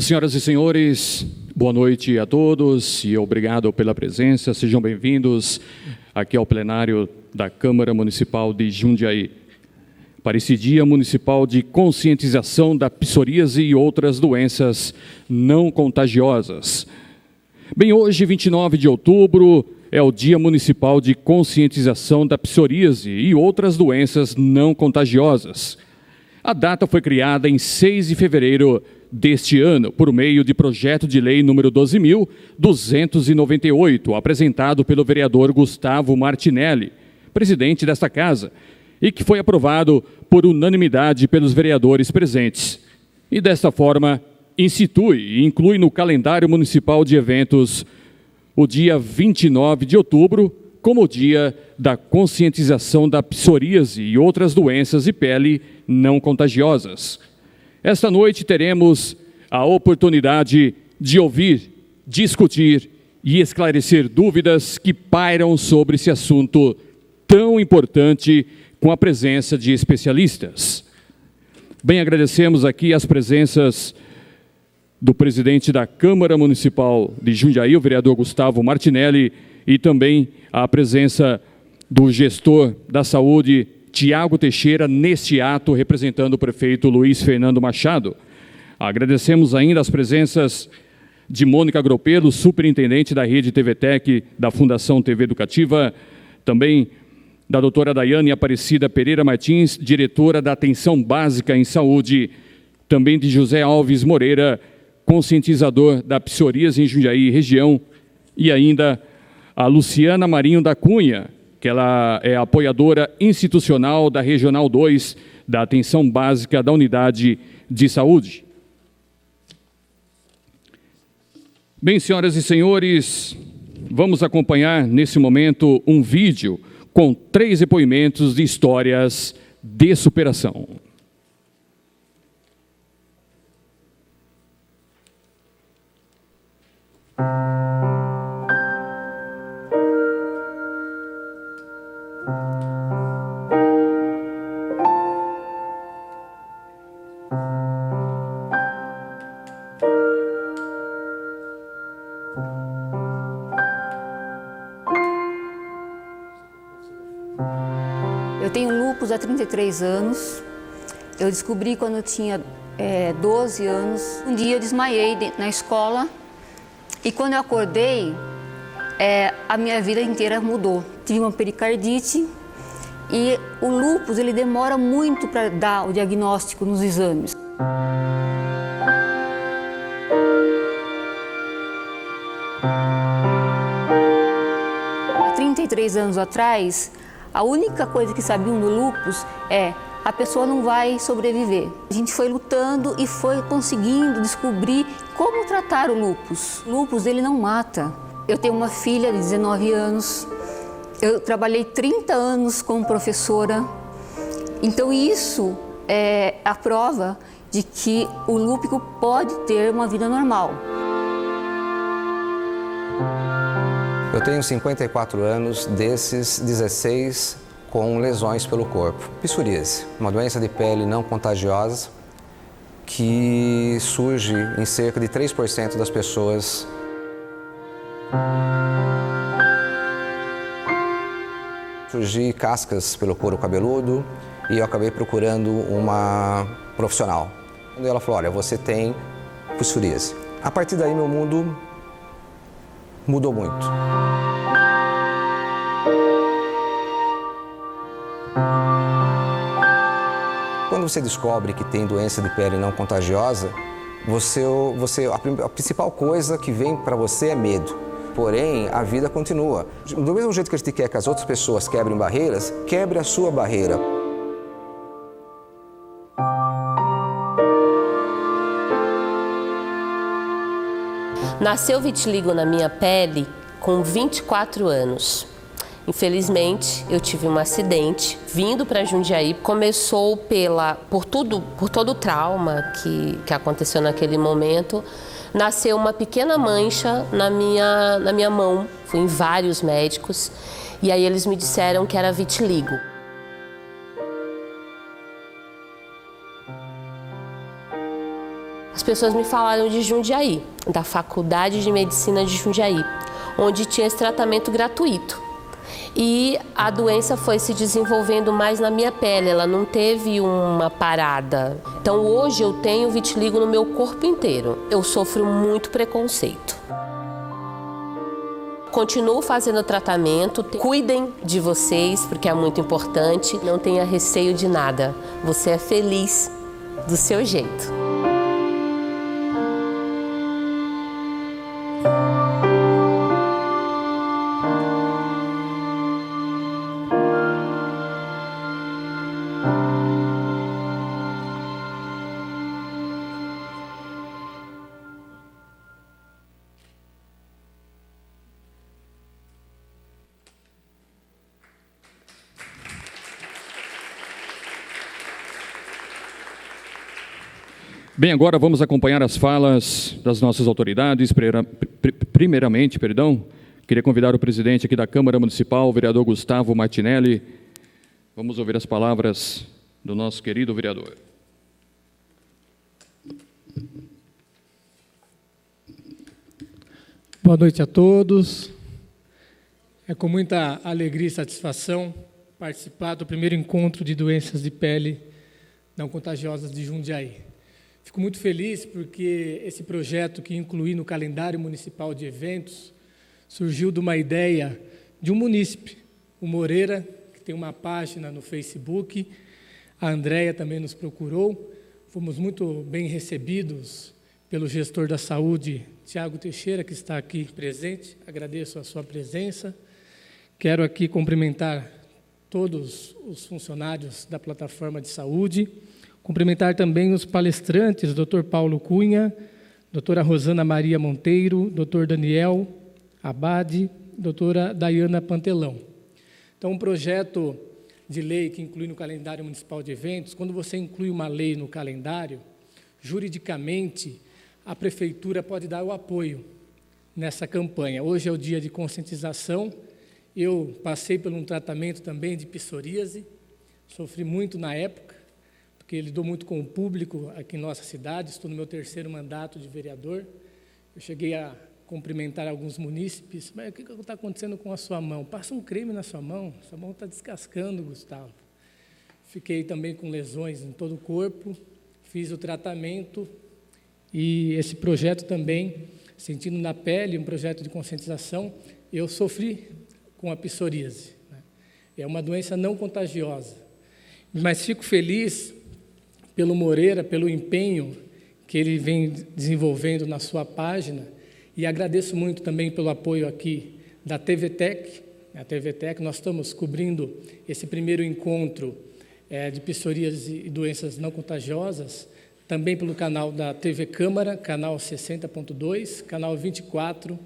Senhoras e senhores, boa noite a todos e obrigado pela presença. Sejam bem-vindos aqui ao plenário da Câmara Municipal de Jundiaí, para esse Dia Municipal de Conscientização da Psoríase e outras doenças não contagiosas. Bem, hoje, 29 de outubro, é o Dia Municipal de Conscientização da Psoríase e outras doenças não contagiosas. A data foi criada em 6 de fevereiro deste ano, por meio de projeto de lei número 12.298, apresentado pelo vereador Gustavo Martinelli, presidente desta casa, e que foi aprovado por unanimidade pelos vereadores presentes. E desta forma, institui e inclui no calendário municipal de eventos o dia 29 de outubro como o dia da conscientização da psoríase e outras doenças de pele não contagiosas. Esta noite teremos a oportunidade de ouvir, discutir e esclarecer dúvidas que pairam sobre esse assunto tão importante com a presença de especialistas. Bem, agradecemos aqui as presenças do presidente da Câmara Municipal de Jundiaí, o vereador Gustavo Martinelli, e também a presença do gestor da saúde, Tiago Teixeira, neste ato, representando o prefeito Luiz Fernando Machado. Agradecemos ainda as presenças de Mônica Gropelo, superintendente da Rede TVTEC, da Fundação TV Educativa, também da doutora Daiane Aparecida Pereira Martins, diretora da Atenção Básica em Saúde, também de José Alves Moreira, conscientizador da psoríase em Jundiaí região, e ainda a Luciana Marinho da Cunha, que ela é apoiadora institucional da Regional 2 da Atenção Básica da Unidade de Saúde. Bem, senhoras e senhores, vamos acompanhar nesse momento um vídeo com 3 depoimentos de histórias de superação. Eu tenho lúpus há 33 anos. Eu descobri quando eu tinha 12 anos. Um dia eu desmaiei na escola e quando eu acordei, a minha vida inteira mudou. Tive uma pericardite e o lúpus ele demora muito para dar o diagnóstico nos exames. Há 33 anos atrás, a única coisa que sabiam do lúpus é a pessoa não vai sobreviver. A gente foi lutando e foi conseguindo descobrir como tratar o lúpus. O lúpus ele não mata. Eu tenho uma filha de 19 anos, eu trabalhei 30 anos como professora, então isso é a prova de que o lúpico pode ter uma vida normal. Eu tenho 54 anos, desses 16 com lesões pelo corpo. Psoríase, uma doença de pele não contagiosa que surge em cerca de 3% das pessoas. Surgi cascas pelo couro cabeludo e eu acabei procurando uma profissional. E ela falou, olha, você tem psoríase. A partir daí meu mundo mudou muito. Quando você descobre que tem doença de pele não contagiosa, a principal coisa que vem para você é medo. Porém, a vida continua. Do mesmo jeito que a gente quer que as outras pessoas quebrem barreiras, quebre a sua barreira. Nasceu vitiligo na minha pele com 24 anos. Infelizmente, eu tive um acidente vindo para Jundiaí. Começou por todo o trauma que aconteceu naquele momento. Nasceu uma pequena mancha na minha mão. Fui em vários médicos e aí eles me disseram que era vitiligo. as pessoas me falaram de Jundiaí, da Faculdade de Medicina de Jundiaí, onde tinha esse tratamento gratuito. E a doença foi se desenvolvendo mais na minha pele, ela não teve uma parada. Então hoje eu tenho vitiligo no meu corpo inteiro. Eu sofro muito preconceito. Continuo fazendo tratamento, cuidem de vocês, porque é muito importante. Não tenha receio de nada, você é feliz do seu jeito. Bem, agora vamos acompanhar as falas das nossas autoridades. Primeiramente, queria convidar o presidente aqui da Câmara Municipal, o vereador Gustavo Martinelli. Vamos ouvir as palavras do nosso querido vereador. Boa noite a todos. É com muita alegria e satisfação participar do primeiro encontro de doenças de pele não contagiosas de Jundiaí. Fico muito feliz porque esse projeto que incluí no calendário municipal de eventos surgiu de uma ideia de um munícipe, o Moreira, que tem uma página no Facebook. A Andréia também nos procurou. Fomos muito bem recebidos pelo gestor da saúde, Tiago Teixeira, que está aqui presente. Agradeço a sua presença. Quero aqui cumprimentar todos os funcionários da plataforma de saúde, cumprimentar também os palestrantes, Dr. Paulo Cunha, doutora Rosana Maria Monteiro, Dr. Daniel Abade, doutora Daiana Pantelão. Então, um projeto de lei que inclui no calendário municipal de eventos, quando você inclui uma lei no calendário, juridicamente, a prefeitura pode dar o apoio nessa campanha. Hoje é o dia de conscientização. Eu passei por um tratamento também de psoríase, sofri muito na época, porque lidou muito com o público aqui em nossa cidade. Estou no meu 3º mandato de vereador. Eu cheguei a cumprimentar alguns munícipes. Mas o que está acontecendo com a sua mão? Passa um creme na sua mão está descascando, Gustavo. Fiquei também com lesões em todo o corpo, fiz o tratamento e esse projeto também, sentindo na pele, um projeto de conscientização, eu sofri com a psoríase. É uma doença não contagiosa, mas fico feliz pelo Moreira, pelo empenho que ele vem desenvolvendo na sua página, e agradeço muito também pelo apoio aqui da TVTEC. A TVTEC, nós estamos cobrindo esse primeiro encontro de psoríase e doenças não contagiosas, também pelo canal da TV Câmara, canal 60.2, canal 24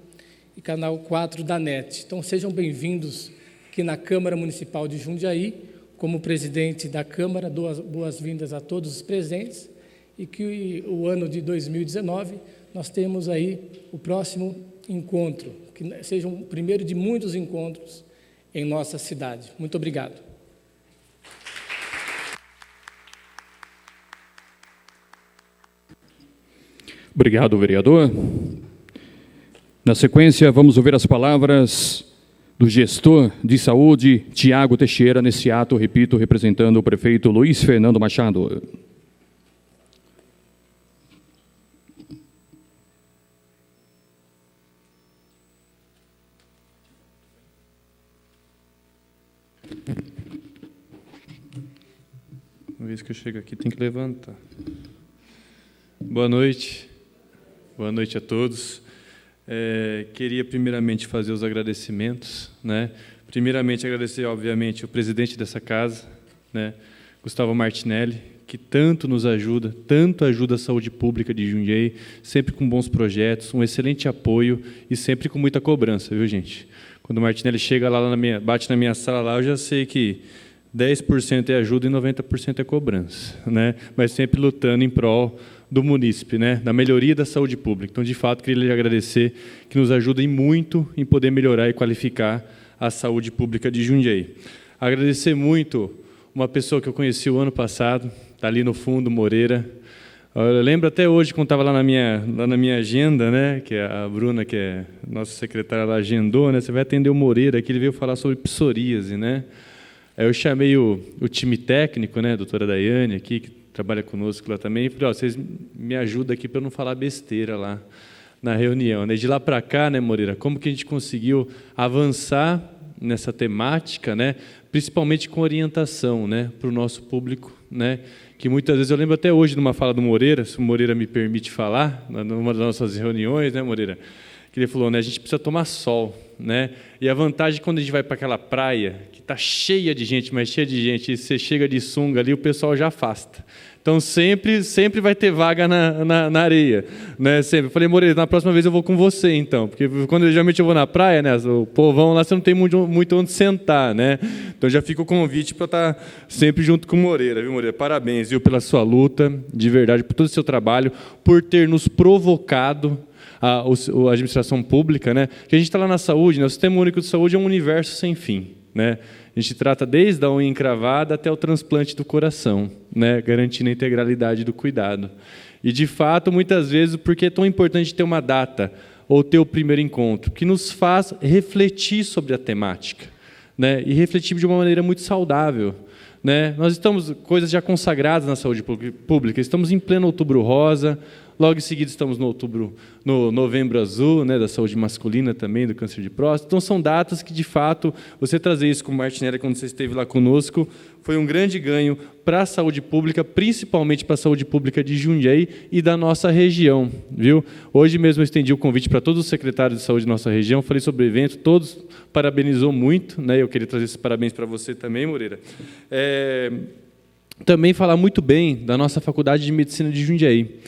e canal 4 da NET. Então, sejam bem-vindos aqui na Câmara Municipal de Jundiaí. Como presidente da Câmara, dou boas-vindas a todos os presentes e que o ano de 2019 nós temos aí o próximo encontro, que seja o primeiro de muitos encontros em nossa cidade. Muito obrigado. Obrigado, vereador. Na sequência, vamos ouvir as palavras do gestor de saúde, Tiago Teixeira, nesse ato, repito, representando o prefeito Luiz Fernando Machado. Uma vez que eu chego aqui, tem que levantar. Boa noite a todos. Queria primeiramente fazer os agradecimentos, né? Primeiramente agradecer, obviamente, o presidente dessa casa, né? Gustavo Martinelli, que tanto nos ajuda, tanto ajuda a saúde pública de Jundiaí, sempre com bons projetos, um excelente apoio e sempre com muita cobrança, viu, gente? Quando o Martinelli chega lá bate na minha sala lá, eu já sei que 10% é ajuda e 90% é cobrança, né? Mas sempre lutando em prol do munícipe, né? Da melhoria da saúde pública. Então, de fato, queria lhe agradecer, que nos ajudem muito em poder melhorar e qualificar a saúde pública de Jundiaí. Agradecer muito uma pessoa que eu conheci o ano passado, está ali no fundo, Moreira, Eu lembro até hoje, quando estava lá na minha agenda, né, que a Bruna, que é nossa secretária, ela agendou, né, você vai atender o Moreira, que ele veio falar sobre psoríase, né? Aí eu chamei o time técnico, né, a doutora Daiane aqui, que trabalha conosco lá também, e falei, vocês me ajudam aqui para eu não falar besteira lá na reunião, né? De lá para cá, né, Moreira, como que a gente conseguiu avançar nessa temática, né, principalmente com orientação, né, para o nosso público, né, que muitas vezes, eu lembro até hoje de uma fala do Moreira, se o Moreira me permite falar, numa das nossas reuniões, né, Moreira, que ele falou, né, a gente precisa tomar sol, né, e a vantagem quando a gente vai para aquela praia, que está cheia de gente, mas cheia de gente, e você chega de sunga ali, o pessoal já afasta. Então, sempre vai ter vaga na areia, né? Sempre. Eu falei, Moreira, na próxima vez eu vou com você, então. Porque quando geralmente eu vou na praia, né, o povão lá, você não tem muito onde sentar, né? Então, já fica o convite para estar sempre junto com o Moreira, viu, Moreira? Parabéns, viu, pela sua luta, de verdade, por todo o seu trabalho, por ter nos provocado a administração pública, né? Que a gente está lá na saúde, né? O Sistema Único de Saúde é um universo sem fim, né? A gente trata desde a unha encravada até o transplante do coração, né, garantindo a integralidade do cuidado. E, de fato, muitas vezes, porque é tão importante ter uma data ou ter o primeiro encontro, que nos faz refletir sobre a temática, né, e refletir de uma maneira muito saudável. Né? Nós estamos, coisas já consagradas na saúde pública, estamos em pleno Outubro Rosa, logo em seguida estamos no Novembro Azul, né, da saúde masculina também, do câncer de próstata. Então, são datas que, de fato, você trazer isso com o Martinelli, quando você esteve lá conosco, foi um grande ganho para a saúde pública, principalmente para a saúde pública de Jundiaí e da nossa região. Viu? Hoje mesmo eu estendi o convite para todos os secretários de saúde da nossa região, falei sobre o evento, todos parabenizou muito, né? Eu queria trazer esses parabéns para você também, Moreira. Também falar muito bem da nossa Faculdade de Medicina de Jundiaí.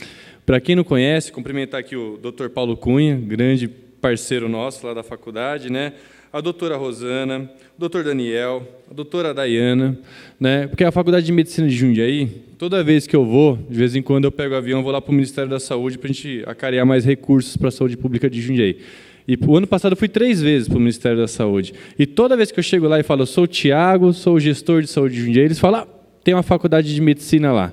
Para quem não conhece, cumprimentar aqui o Dr. Paulo Cunha, grande parceiro nosso lá da faculdade, né? A doutora Rosana, o doutor Daniel, a doutora Daiana, né? Porque a Faculdade de Medicina de Jundiaí, toda vez que eu vou, de vez em quando eu pego o avião, vou lá para o Ministério da Saúde para a gente acarear mais recursos para a saúde pública de Jundiaí. E o ano passado eu fui 3 vezes para o Ministério da Saúde. E toda vez que eu chego lá e falo, eu sou o Tiago, sou o gestor de saúde de Jundiaí, eles falam, tem uma faculdade de medicina lá.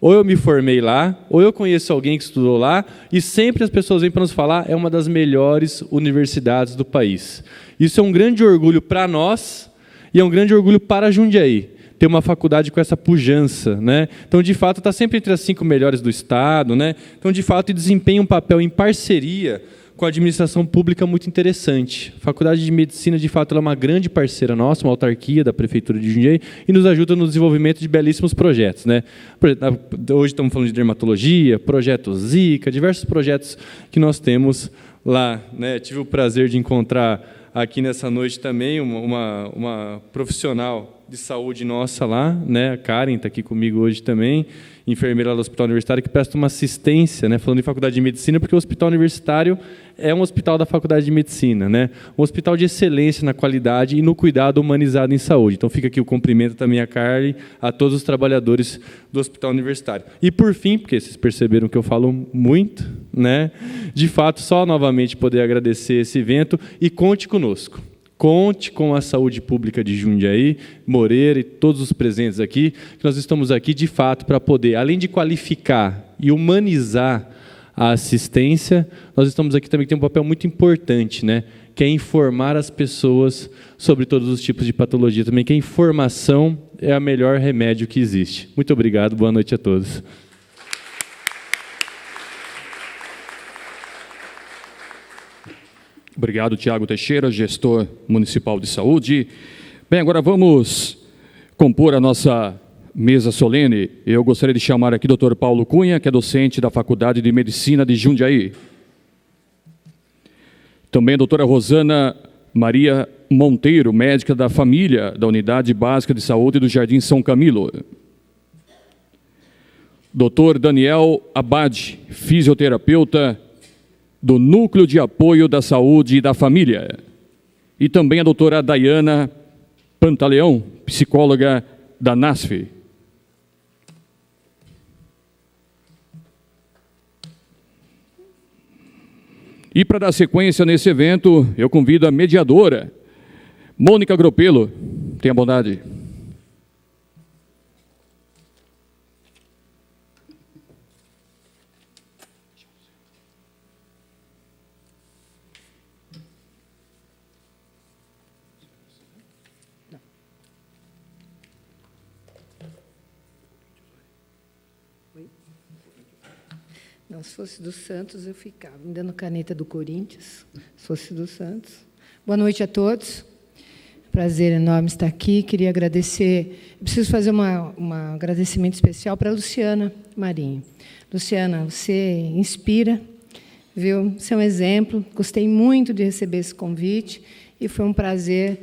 Ou eu me formei lá, ou eu conheço alguém que estudou lá, e sempre as pessoas vêm para nos falar, é uma das melhores universidades do país. Isso é um grande orgulho para nós, e é um grande orgulho para Jundiaí, ter uma faculdade com essa pujança, né? Então, de fato, está sempre entre as 5 melhores do Estado, né? Então, de fato, desempenha um papel em parceria com a administração pública muito interessante. A Faculdade de Medicina, de fato, ela é uma grande parceira nossa, uma autarquia da Prefeitura de Jundiaí, e nos ajuda no desenvolvimento de belíssimos projetos, né? Hoje estamos falando de dermatologia, projeto Zika, diversos projetos que nós temos lá, né? Tive o prazer de encontrar aqui nessa noite também uma profissional de saúde nossa lá, né? A Karen está aqui comigo hoje também, enfermeira do Hospital Universitário, que presta uma assistência, né? Falando em Faculdade de Medicina, porque o Hospital Universitário é um hospital da Faculdade de Medicina, né? Um hospital de excelência na qualidade e no cuidado humanizado em saúde. Então, fica aqui o cumprimento também a Karen, a todos os trabalhadores do Hospital Universitário. E, por fim, porque vocês perceberam que eu falo muito, né? De fato, só novamente poder agradecer esse evento e conte conosco. Conte com a saúde pública de Jundiaí, Moreira e todos os presentes aqui, que nós estamos aqui, de fato, para poder, além de qualificar e humanizar a assistência, nós estamos aqui também que tem um papel muito importante, né? Que é informar as pessoas sobre todos os tipos de patologia também, que a informação é o melhor remédio que existe. Muito obrigado, boa noite a todos. Obrigado, Tiago Teixeira, gestor municipal de saúde. Bem, agora vamos compor a nossa mesa solene. Eu gostaria de chamar aqui o Dr. Paulo Cunha, que é docente da Faculdade de Medicina de Jundiaí. Também a doutora Rosana Maria Monteiro, médica da família da Unidade Básica de Saúde do Jardim São Camilo. Dr. Daniel Abad, fisioterapeuta do Núcleo de Apoio da Saúde e da Família. E também a doutora Daiana Pantaleão, psicóloga da NASF. E para dar sequência nesse evento, eu convido a mediadora, Mônica Gropelo. Tenha bondade. Não, se fosse do Santos, eu ficava. Me dando caneta do Corinthians, se fosse do Santos. Boa noite a todos. Prazer enorme estar aqui. Queria agradecer... Preciso fazer um agradecimento especial para a Luciana Marinho. Luciana, você inspira, viu? Você é um exemplo. Gostei muito de receber esse convite e foi um prazer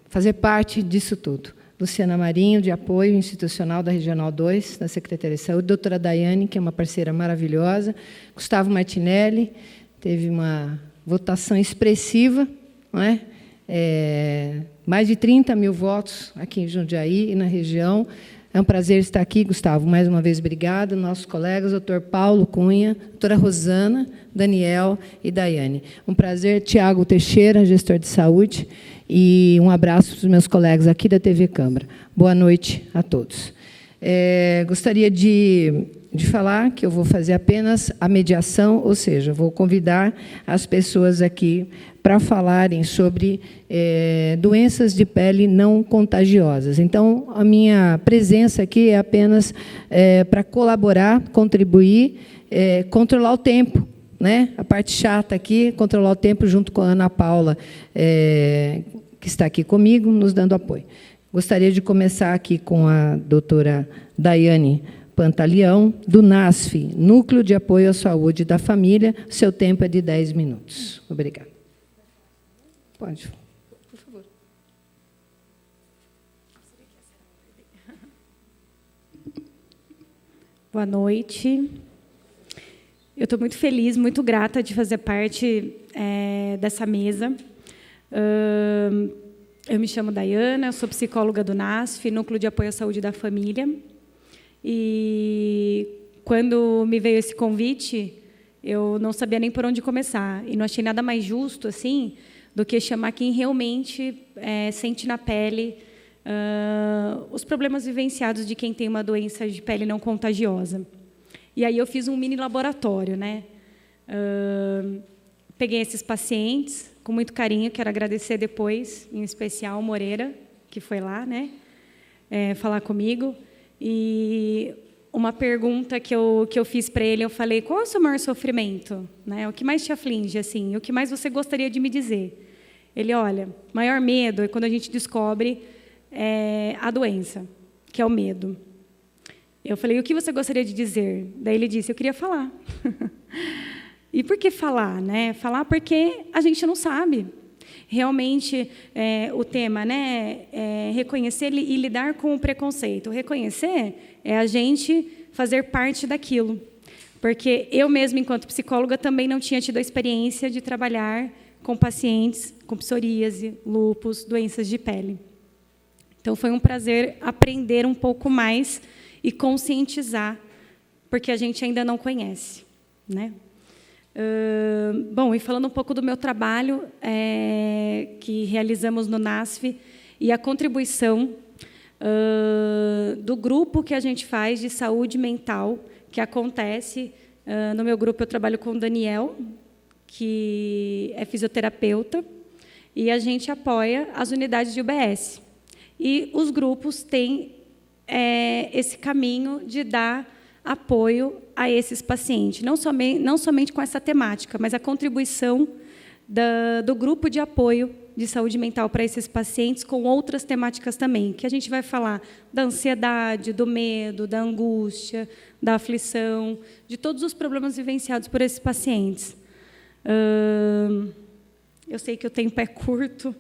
fazer parte disso tudo. Luciana Marinho, de apoio institucional da Regional 2, da Secretaria de Saúde, doutora Daiane, que é uma parceira maravilhosa, Gustavo Martinelli, teve uma votação expressiva, não é? Mais de 30 mil votos aqui em Jundiaí e na região. É um prazer estar aqui, Gustavo. Mais uma vez, obrigada. Nossos colegas, doutor Paulo Cunha, doutora Rosana, Daniel e Daiane. Um prazer, Tiago Teixeira, gestor de saúde, e um abraço para os meus colegas aqui da TV Câmara. Boa noite a todos. Gostaria de falar que eu vou fazer apenas a mediação, ou seja, vou convidar as pessoas aqui para falarem sobre doenças de pele não contagiosas. Então, a minha presença aqui é apenas para colaborar, contribuir, controlar o tempo, né? A parte chata aqui, controlar o tempo junto com a Ana Paula, que está aqui comigo, nos dando apoio. Gostaria de começar aqui com a doutora Daiane Pantaleão, do NASF, Núcleo de Apoio à Saúde da Família. Seu tempo é de 10 minutos. Obrigada. Pode, por favor. Boa noite. Eu estou muito feliz, muito grata de fazer parte dessa mesa. Eu me chamo Daiana, sou psicóloga do NASF, Núcleo de Apoio à Saúde da Família. E quando me veio esse convite, eu não sabia nem por onde começar. E não achei nada mais justo assim do que chamar quem realmente sente na pele os problemas vivenciados de quem tem uma doença de pele não contagiosa. E aí eu fiz um mini laboratório, né? Peguei esses pacientes com muito carinho, quero agradecer depois, em especial o Moreira, que foi lá, né, falar comigo. E uma pergunta que eu fiz para ele, eu falei, qual é o seu maior sofrimento? Né? O que mais te aflige? Assim? O que mais você gostaria de me dizer? Ele, olha, maior medo é quando a gente descobre a doença, que é o medo. Eu falei, o que você gostaria de dizer? Daí ele disse, eu queria falar. E por que falar? Né? Falar porque a gente não sabe. Realmente, o tema, né, é reconhecer e lidar com o preconceito. Reconhecer é a gente fazer parte daquilo. Porque eu mesma, enquanto psicóloga, também não tinha tido a experiência de trabalhar com pacientes com psoríase, lúpus, doenças de pele. Então, foi um prazer aprender um pouco mais e conscientizar, porque a gente ainda não conhece, né? Bom, e falando um pouco do meu trabalho que realizamos no NASF e a contribuição do grupo que a gente faz de saúde mental, que acontece no meu grupo. Eu trabalho com o Daniel, que é fisioterapeuta, e a gente apoia as unidades de UBS. E os grupos têm esse caminho de dar apoio a esses pacientes, não somente com essa temática, mas a contribuição do grupo de apoio de saúde mental para esses pacientes com outras temáticas também, que a gente vai falar da ansiedade, do medo, da angústia, da aflição, de todos os problemas vivenciados por esses pacientes. Eu sei que o tempo é curto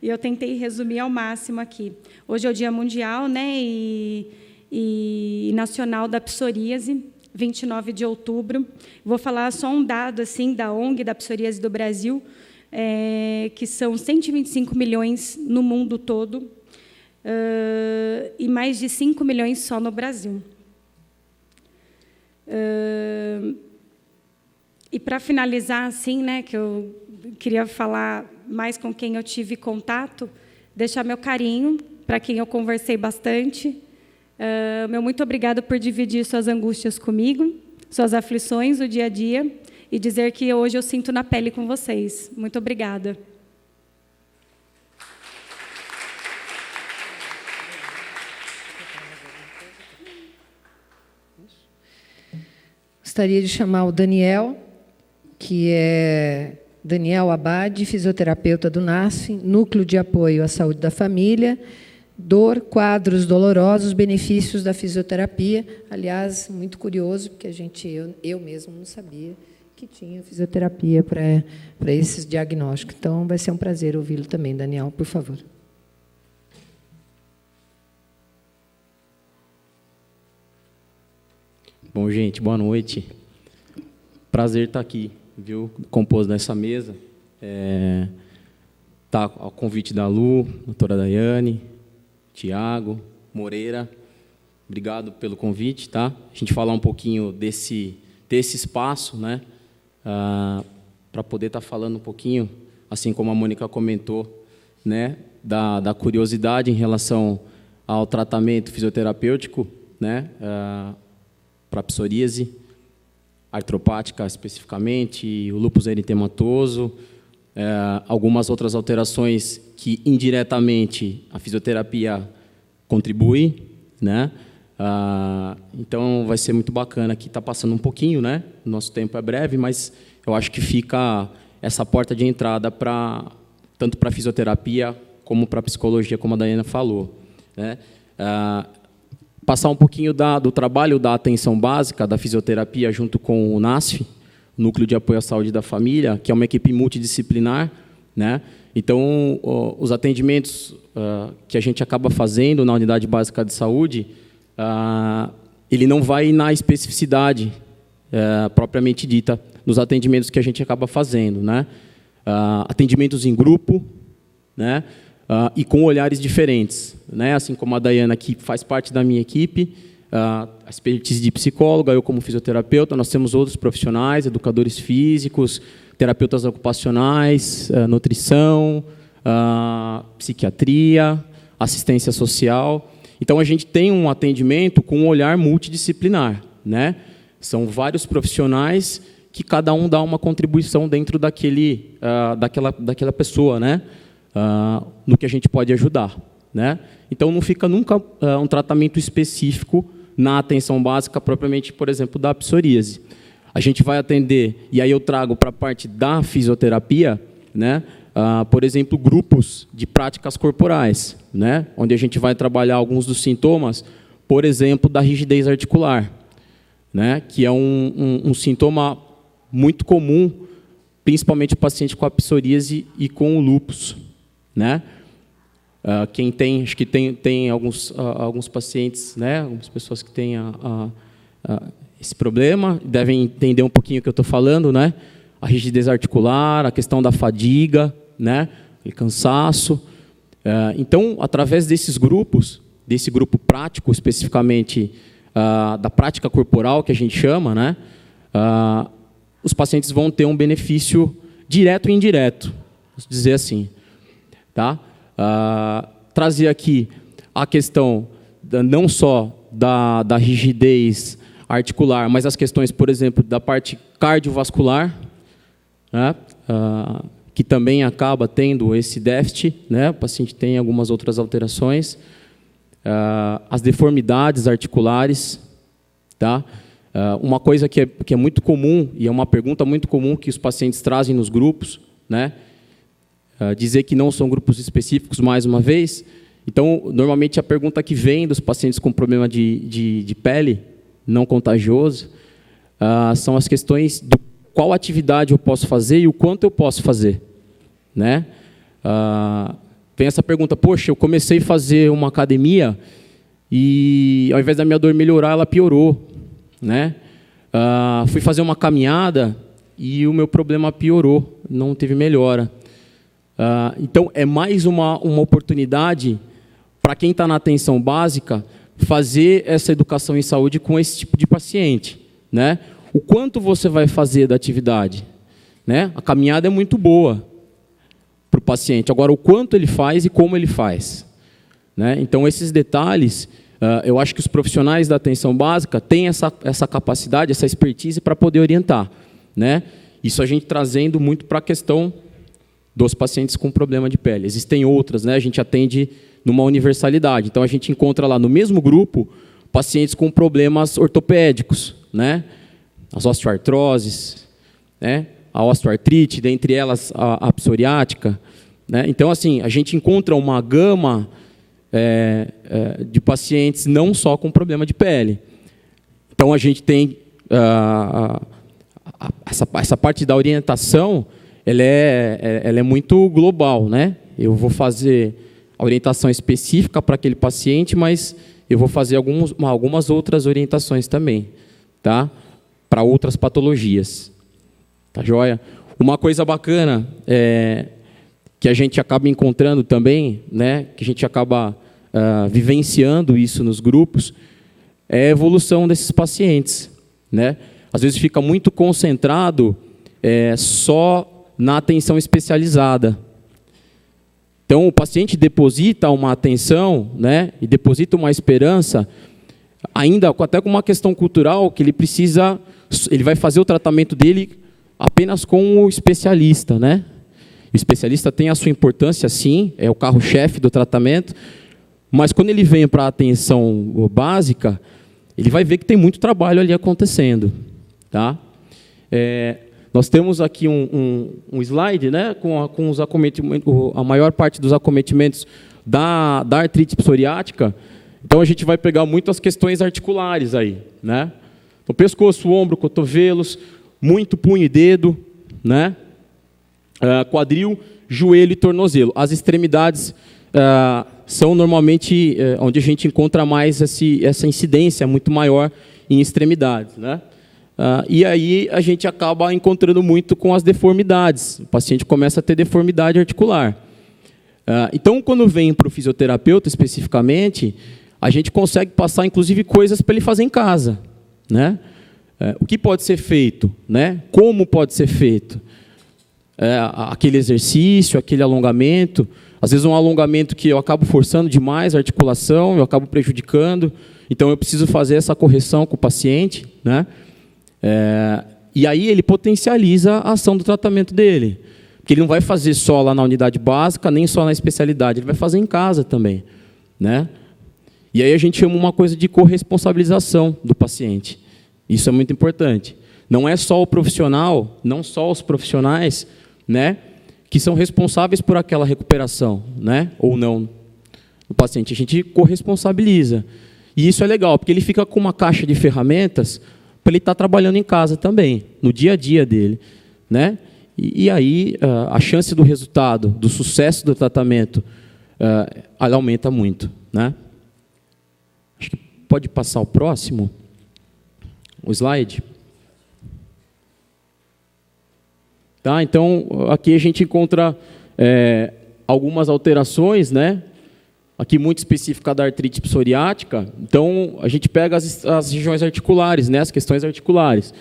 e eu tentei resumir ao máximo aqui. Hoje é o Dia Mundial, né, e Nacional da Psoríase, 29 de outubro. Vou falar só um dado assim da ONG da Psoríase do Brasil, que são 125 milhões no mundo todo e mais de 5 milhões só no Brasil. E para finalizar, assim, né, que eu queria falar mais com quem eu tive contato, deixar meu carinho para quem eu conversei bastante. Meu muito obrigado por dividir suas angústias comigo, suas aflições, o dia a dia, e dizer que hoje eu sinto na pele com vocês. Muito obrigada. gostaria de chamar o Daniel, que é Daniel Abad, fisioterapeuta do NASF, Núcleo de Apoio à Saúde da Família, Dor, Quadros Dolorosos, Benefícios da Fisioterapia. Aliás, muito curioso, porque eu mesmo não sabia que tinha fisioterapia para esses diagnósticos. Então, vai ser um prazer ouvi-lo também. Daniel, por favor. Bom, gente, boa noite. Prazer estar aqui, viu, compor nessa mesa. Tá ao convite da Lu, doutora Daiane, Tiago, Moreira. Obrigado pelo convite, tá? A gente falar um pouquinho desse espaço, né? Para poder estar falando um pouquinho, assim como a Mônica comentou, né? Da curiosidade em relação ao tratamento fisioterapêutico, né? Para psoríase artropática especificamente, o lúpus eritematoso, algumas outras alterações que indiretamente a fisioterapia contribui, né? Então vai ser muito bacana aqui, está passando um pouquinho, né? Nosso tempo é breve, mas eu acho que fica essa porta de entrada tanto para a fisioterapia como para a psicologia, como a Daiane falou, né? Passar um pouquinho do trabalho da atenção básica da fisioterapia junto com o NASF, Núcleo de Apoio à Saúde da Família, que é uma equipe multidisciplinar, né? Então, os atendimentos que a gente acaba fazendo na Unidade Básica de Saúde, ele não vai na especificidade propriamente dita nos atendimentos que a gente acaba fazendo, né? Atendimentos em grupo, né? E com olhares diferentes, né? Assim como a Daiane, que faz parte da minha equipe, a expertise de psicóloga, eu como fisioterapeuta, nós temos outros profissionais, educadores físicos, terapeutas ocupacionais, nutrição, psiquiatria, assistência social. Então, a gente tem um atendimento com um olhar multidisciplinar, né? São vários profissionais que cada um dá uma contribuição dentro daquela pessoa, né? No que a gente pode ajudar, né? Então, não fica nunca um tratamento específico na atenção básica, propriamente, por exemplo, da psoríase. A gente vai atender, e aí eu trago para a parte da fisioterapia, né? Por exemplo, grupos de práticas corporais, né? Onde a gente vai trabalhar alguns dos sintomas, por exemplo, da rigidez articular, né? Que é um sintoma muito comum, principalmente o paciente com a psoríase e com o lúpus, né? Quem tem, acho que tem alguns pacientes, né? Algumas pessoas que têm esse problema devem entender um pouquinho o que eu estou falando, né? A rigidez articular, a questão da fadiga, né? O cansaço. Então, através desses grupos, desse grupo prático, especificamente da prática corporal, que a gente chama, né? Os pacientes vão ter um benefício direto e indireto, vamos dizer assim, tá? Trazer aqui a questão não só da rigidez articular, mas as questões, por exemplo, da parte cardiovascular, né? Que também acaba tendo esse déficit, né? O paciente tem algumas outras alterações, as deformidades articulares, tá? Uma coisa que é muito comum, e é uma pergunta muito comum que os pacientes trazem nos grupos, né? Dizer que não são grupos específicos, mais uma vez. Então, normalmente, a pergunta que vem dos pacientes com problema de pele não contagioso são as questões de qual atividade eu posso fazer e o quanto eu posso fazer, né? Vem essa pergunta, poxa, eu comecei a fazer uma academia e, ao invés da minha dor melhorar, ela piorou, né? Fui fazer uma caminhada e o meu problema piorou, não teve melhora. Então, é mais uma oportunidade para quem está na atenção básica fazer essa educação em saúde com esse tipo de paciente, né? O quanto você vai fazer da atividade, né? A caminhada é muito boa para o paciente. Agora, o quanto ele faz e como ele faz, né? Então, esses detalhes, eu acho que os profissionais da atenção básica têm essa capacidade, essa expertise para poder orientar, né? Isso a gente trazendo muito para a questão dos pacientes com problema de pele. Existem outras, né? A gente atende numa universalidade. Então, a gente encontra lá no mesmo grupo pacientes com problemas ortopédicos, né? as osteoartroses, né? A osteoartrite, dentre elas a psoriática, né? Então, assim, a gente encontra uma gama de pacientes não só com problema de pele. Então, a gente tem essa parte da orientação, ela é muito global, né? Eu vou fazer a orientação específica para aquele paciente, mas eu vou fazer algumas outras orientações também, tá? Para outras patologias. Tá joia? Uma coisa bacana que a gente acaba encontrando também, né? Que a gente acaba vivenciando isso nos grupos, é a evolução desses pacientes, né? Às vezes fica muito concentrado só na atenção especializada. Então, o paciente deposita uma atenção, né, e deposita uma esperança, ainda até com uma questão cultural, que ele vai fazer o tratamento dele apenas com o especialista, né? O especialista tem a sua importância, sim, é o carro-chefe do tratamento, mas quando ele vem para a atenção básica, ele vai ver que tem muito trabalho ali acontecendo, tá? Nós temos aqui um slide, né, com os acometimentos, a maior parte dos acometimentos da artrite psoriática. Então, a gente vai pegar muito as questões articulares aí, né? Então, pescoço, ombro, cotovelos, muito punho e dedo, né? Quadril, joelho e tornozelo. As extremidades são normalmente onde a gente encontra mais essa incidência muito maior em extremidades, né? E aí a gente acaba encontrando muito com as deformidades. O paciente começa a ter deformidade articular. Então, quando vem para o fisioterapeuta especificamente, a gente consegue passar, inclusive, coisas para ele fazer em casa, né? O que pode ser feito, né? Como pode ser feito? Aquele exercício, aquele alongamento. Às vezes um alongamento que eu acabo forçando demais a articulação, eu acabo prejudicando. Então, eu preciso fazer essa correção com o paciente, né? E aí ele potencializa a ação do tratamento dele. Porque ele não vai fazer só lá na unidade básica, nem só na especialidade, ele vai fazer em casa também, né? E aí a gente chama uma coisa de corresponsabilização do paciente. Isso é muito importante. Não é só o profissional, não só os profissionais, né, que são responsáveis por aquela recuperação, né, ou não, do paciente. A gente corresponsabiliza. E isso é legal, porque ele fica com uma caixa de ferramentas para ele estar trabalhando em casa também, no dia a dia dele, né? E aí a chance do resultado, do sucesso do tratamento, ela aumenta muito, né? Acho que pode passar o próximo, o slide. Tá? Então, aqui a gente encontra algumas alterações, né? Aqui muito específica da artrite psoriática. Então, a gente pega as regiões articulares, né? As questões articulares.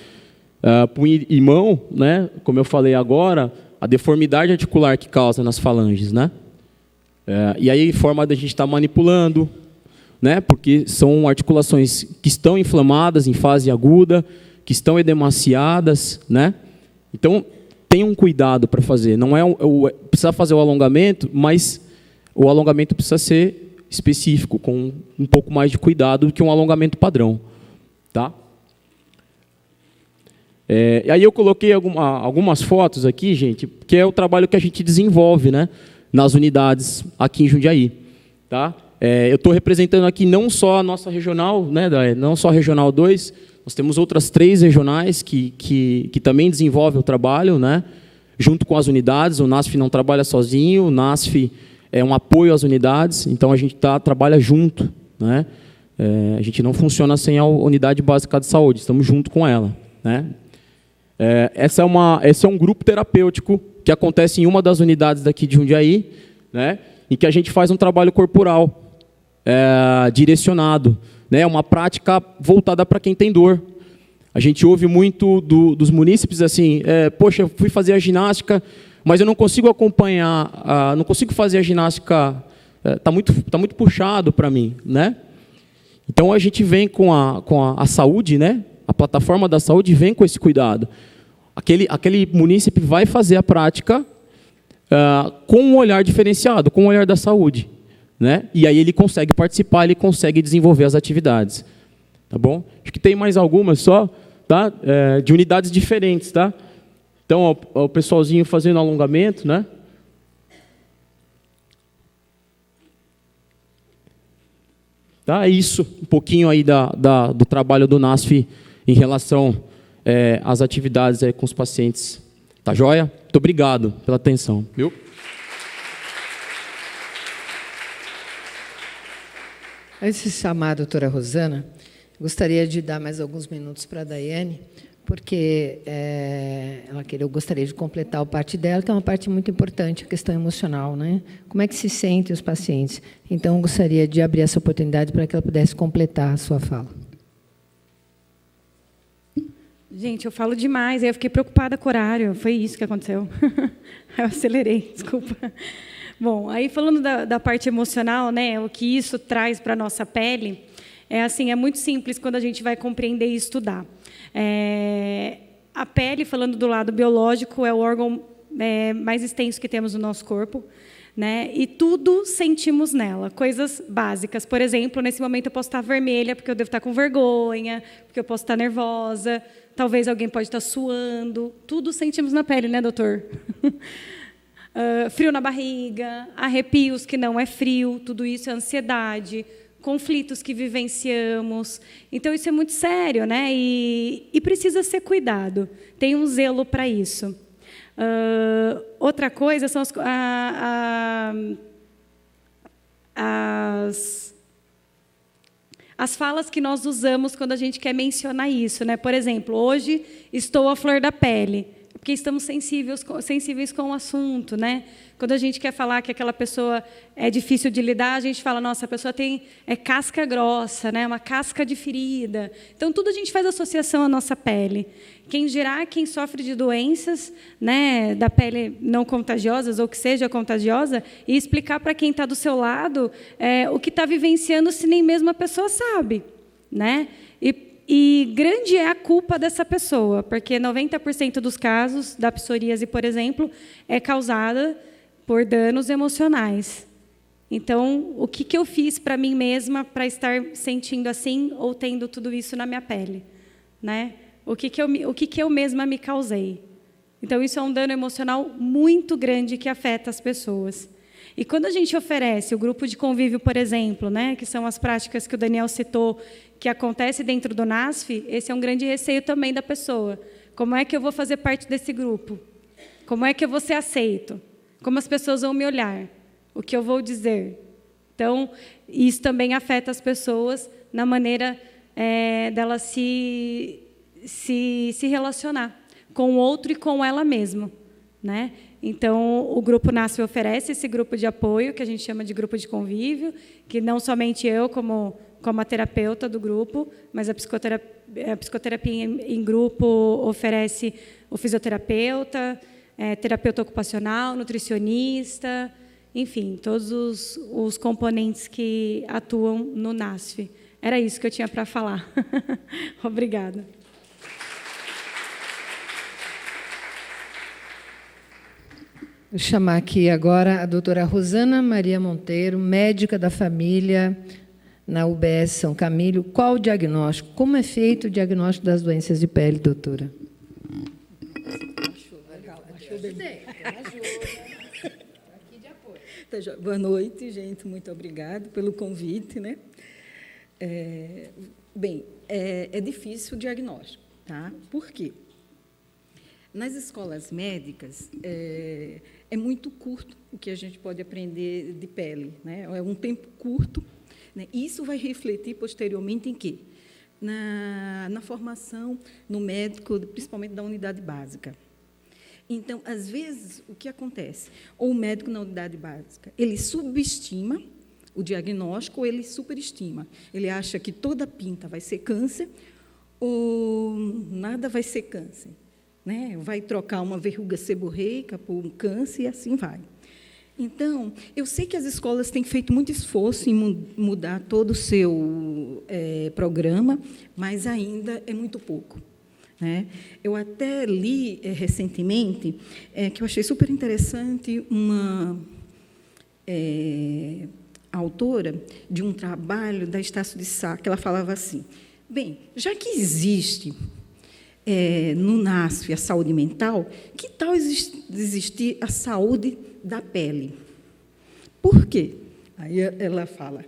Punho e mão, né? Como eu falei agora, a deformidade articular que causa nas falanges, né? E aí, forma da gente estar manipulando, né? Porque são articulações que estão inflamadas em fase aguda, que estão edemaciadas, né? Então, tem um cuidado para fazer. Não precisa fazer o alongamento, mas o alongamento precisa ser específico, com um pouco mais de cuidado do que um alongamento padrão, tá? E aí eu coloquei algumas fotos aqui, gente, que é o trabalho que a gente desenvolve, né, nas unidades aqui em Jundiaí, tá? Eu estou representando aqui não só a nossa regional, né, não só a Regional 2, nós temos outras 3 regionais que também desenvolvem o trabalho, né, junto com as unidades. O NASF não trabalha sozinho, o NASF é um apoio às unidades, então a gente trabalha junto, né? A gente não funciona sem a unidade básica de saúde, estamos junto com ela, né? Esse é um grupo terapêutico que acontece em uma das unidades daqui de Jundiaí, né? Em que a gente faz um trabalho corporal direcionado, né? Uma prática voltada para quem tem dor. A gente ouve muito dos munícipes assim, poxa, eu fui fazer a ginástica, mas eu não consigo acompanhar, não consigo fazer a ginástica, tá muito puxado para mim, né? Então a gente vem com a saúde, né? A plataforma da saúde vem com esse cuidado. Aquele munícipe vai fazer a prática com um olhar diferenciado, com o olhar da saúde, né? E aí ele consegue participar, ele consegue desenvolver as atividades, tá bom? Acho que tem mais algumas só. tá? De unidades diferentes, tá? Então, o pessoalzinho fazendo alongamento, né? Tá? É isso, um pouquinho aí do trabalho do NASF em relação às atividades com os pacientes. Tá joia? Muito obrigado pela atenção. Viu? Antes de chamar a doutora Rosana, gostaria de dar mais alguns minutos para a Daiane, porque eu gostaria de completar a parte dela, que é uma parte muito importante, a questão emocional, né? Como é que se sentem os pacientes? Então, eu gostaria de abrir essa oportunidade para que ela pudesse completar a sua fala. Gente, eu falo demais, aí eu fiquei preocupada com o horário, foi isso que aconteceu. Eu acelerei, desculpa. Bom, aí falando da parte emocional, né, o que isso traz para a nossa pele, é muito simples quando a gente vai compreender e estudar. A pele, falando do lado biológico, é o órgão mais extenso que temos no nosso corpo, né? E tudo sentimos nela, coisas básicas. Por exemplo, nesse momento eu posso estar vermelha porque eu devo estar com vergonha, porque eu posso estar nervosa, talvez alguém pode estar suando. Tudo sentimos na pele, né, doutor? Frio na barriga, arrepios que não é frio, tudo isso é ansiedade, conflitos que vivenciamos. Então, isso é muito sério, né? E precisa ser cuidado. Tem um zelo para isso. Outra coisa são as falas que nós usamos quando a gente quer mencionar isso, né? Por exemplo, hoje estou à flor da pele, porque estamos sensíveis com o assunto, né? Quando a gente quer falar que aquela pessoa é difícil de lidar, a gente fala, nossa, a pessoa tem casca grossa, né? Uma casca de ferida. Então, tudo a gente faz associação à nossa pele. Quem dirá quem sofre de doenças, né, da pele não contagiosas, ou que seja contagiosa, e explicar para quem está do seu lado o que está vivenciando, se nem mesmo a pessoa sabe, né? E grande é a culpa dessa pessoa, porque 90% dos casos da psoríase, por exemplo, é causada por danos emocionais. Então, o que eu fiz para mim mesma para estar sentindo assim ou tendo tudo isso na minha pele, né? O que eu mesma me causei. Então, isso é um dano emocional muito grande que afeta as pessoas. E quando a gente oferece o grupo de convívio, por exemplo, né, que são as práticas que o Daniel citou, que acontece dentro do NASF, esse é um grande receio também da pessoa. Como é que eu vou fazer parte desse grupo? Como é que eu vou ser aceito? Como as pessoas vão me olhar? O que eu vou dizer? Então, isso também afeta as pessoas na maneira delas se relacionar com o outro e com ela mesma, né? Então, o Grupo NASF oferece esse grupo de apoio, que a gente chama de grupo de convívio, que não somente eu, como a terapeuta do grupo, mas a psicoterapia em grupo oferece o fisioterapeuta, terapeuta ocupacional, nutricionista, enfim, todos os componentes que atuam no NASF. Era isso que eu tinha para falar. Obrigada. Vou chamar aqui agora a doutora Rosana Maria Monteiro, médica da família na UBS São Camilo. Qual o diagnóstico? Como é feito o diagnóstico das doenças de pele, doutora? Boa noite, gente. Muito obrigada pelo convite, né? Bem, é difícil o diagnóstico, tá? Por quê? Nas escolas médicas, é muito curto o que a gente pode aprender de pele, né? É um tempo curto, né? Isso vai refletir posteriormente em quê? Na formação no médico, principalmente da unidade básica. Então, às vezes, o que acontece? Ou o médico na unidade básica, ele subestima o diagnóstico ou ele superestima. Ele acha que toda pinta vai ser câncer ou nada vai ser câncer, né? Vai trocar uma verruga seborreica por um câncer e assim vai. Então, eu sei que as escolas têm feito muito esforço em mudar todo o seu programa, mas ainda é muito pouco, né? Eu até li recentemente, que eu achei super interessante, uma autora de um trabalho da Estácio de Sá, que ela falava assim, bem, já que existe no NASF a saúde mental, que tal existir a saúde da pele? Por quê? Aí ela fala,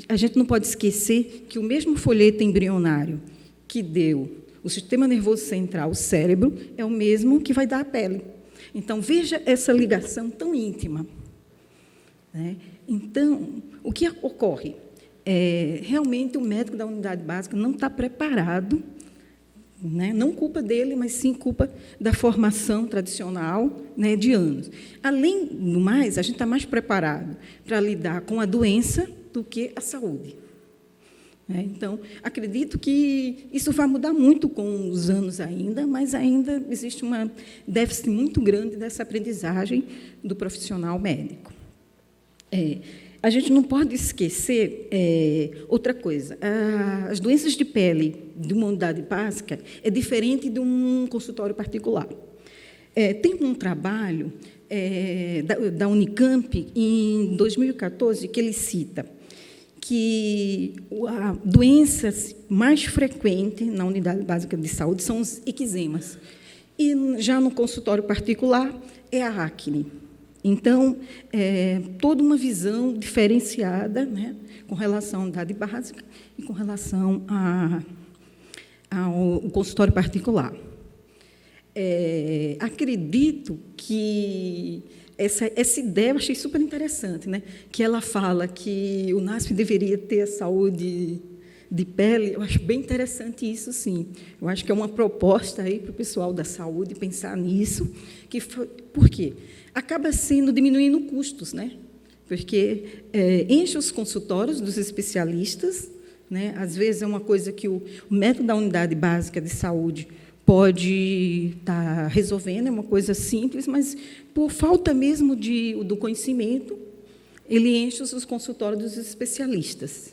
a gente não pode esquecer que o mesmo folheto embrionário que deu o sistema nervoso central, o cérebro, é o mesmo que vai dar a pele. Então, veja essa ligação tão íntima. Né? Então, o que ocorre? Realmente, o médico da unidade básica não está preparado, né? Não culpa dele, mas sim culpa da formação tradicional, né, de anos. Além do mais, a gente está mais preparado para lidar com a doença do que a saúde. Então, acredito que isso vai mudar muito com os anos ainda, mas ainda existe um déficit muito grande dessa aprendizagem do profissional médico. A gente não pode esquecer outra coisa. As doenças de pele de uma unidade básica é diferente de um consultório particular. Tem um trabalho da Unicamp, em 2014, que ele cita que a doença mais frequente na unidade básica de saúde são os eczemas. E, já no consultório particular, é a acne. Então, toda uma visão diferenciada, né, com relação à unidade básica e com relação ao consultório particular. Acredito que essa ideia eu achei super interessante, né? Que ela fala que o NASF deveria ter a saúde de pele. Eu acho bem interessante isso, sim. Eu acho que é uma proposta aí para o pessoal da saúde pensar nisso. Por quê? Acaba diminuindo custos, né? Porque enche os consultórios dos especialistas, né? Às vezes é uma coisa que o médico da unidade básica de saúde pode estar resolvendo, é uma coisa simples, mas, por falta mesmo do conhecimento, ele enche os consultórios dos especialistas.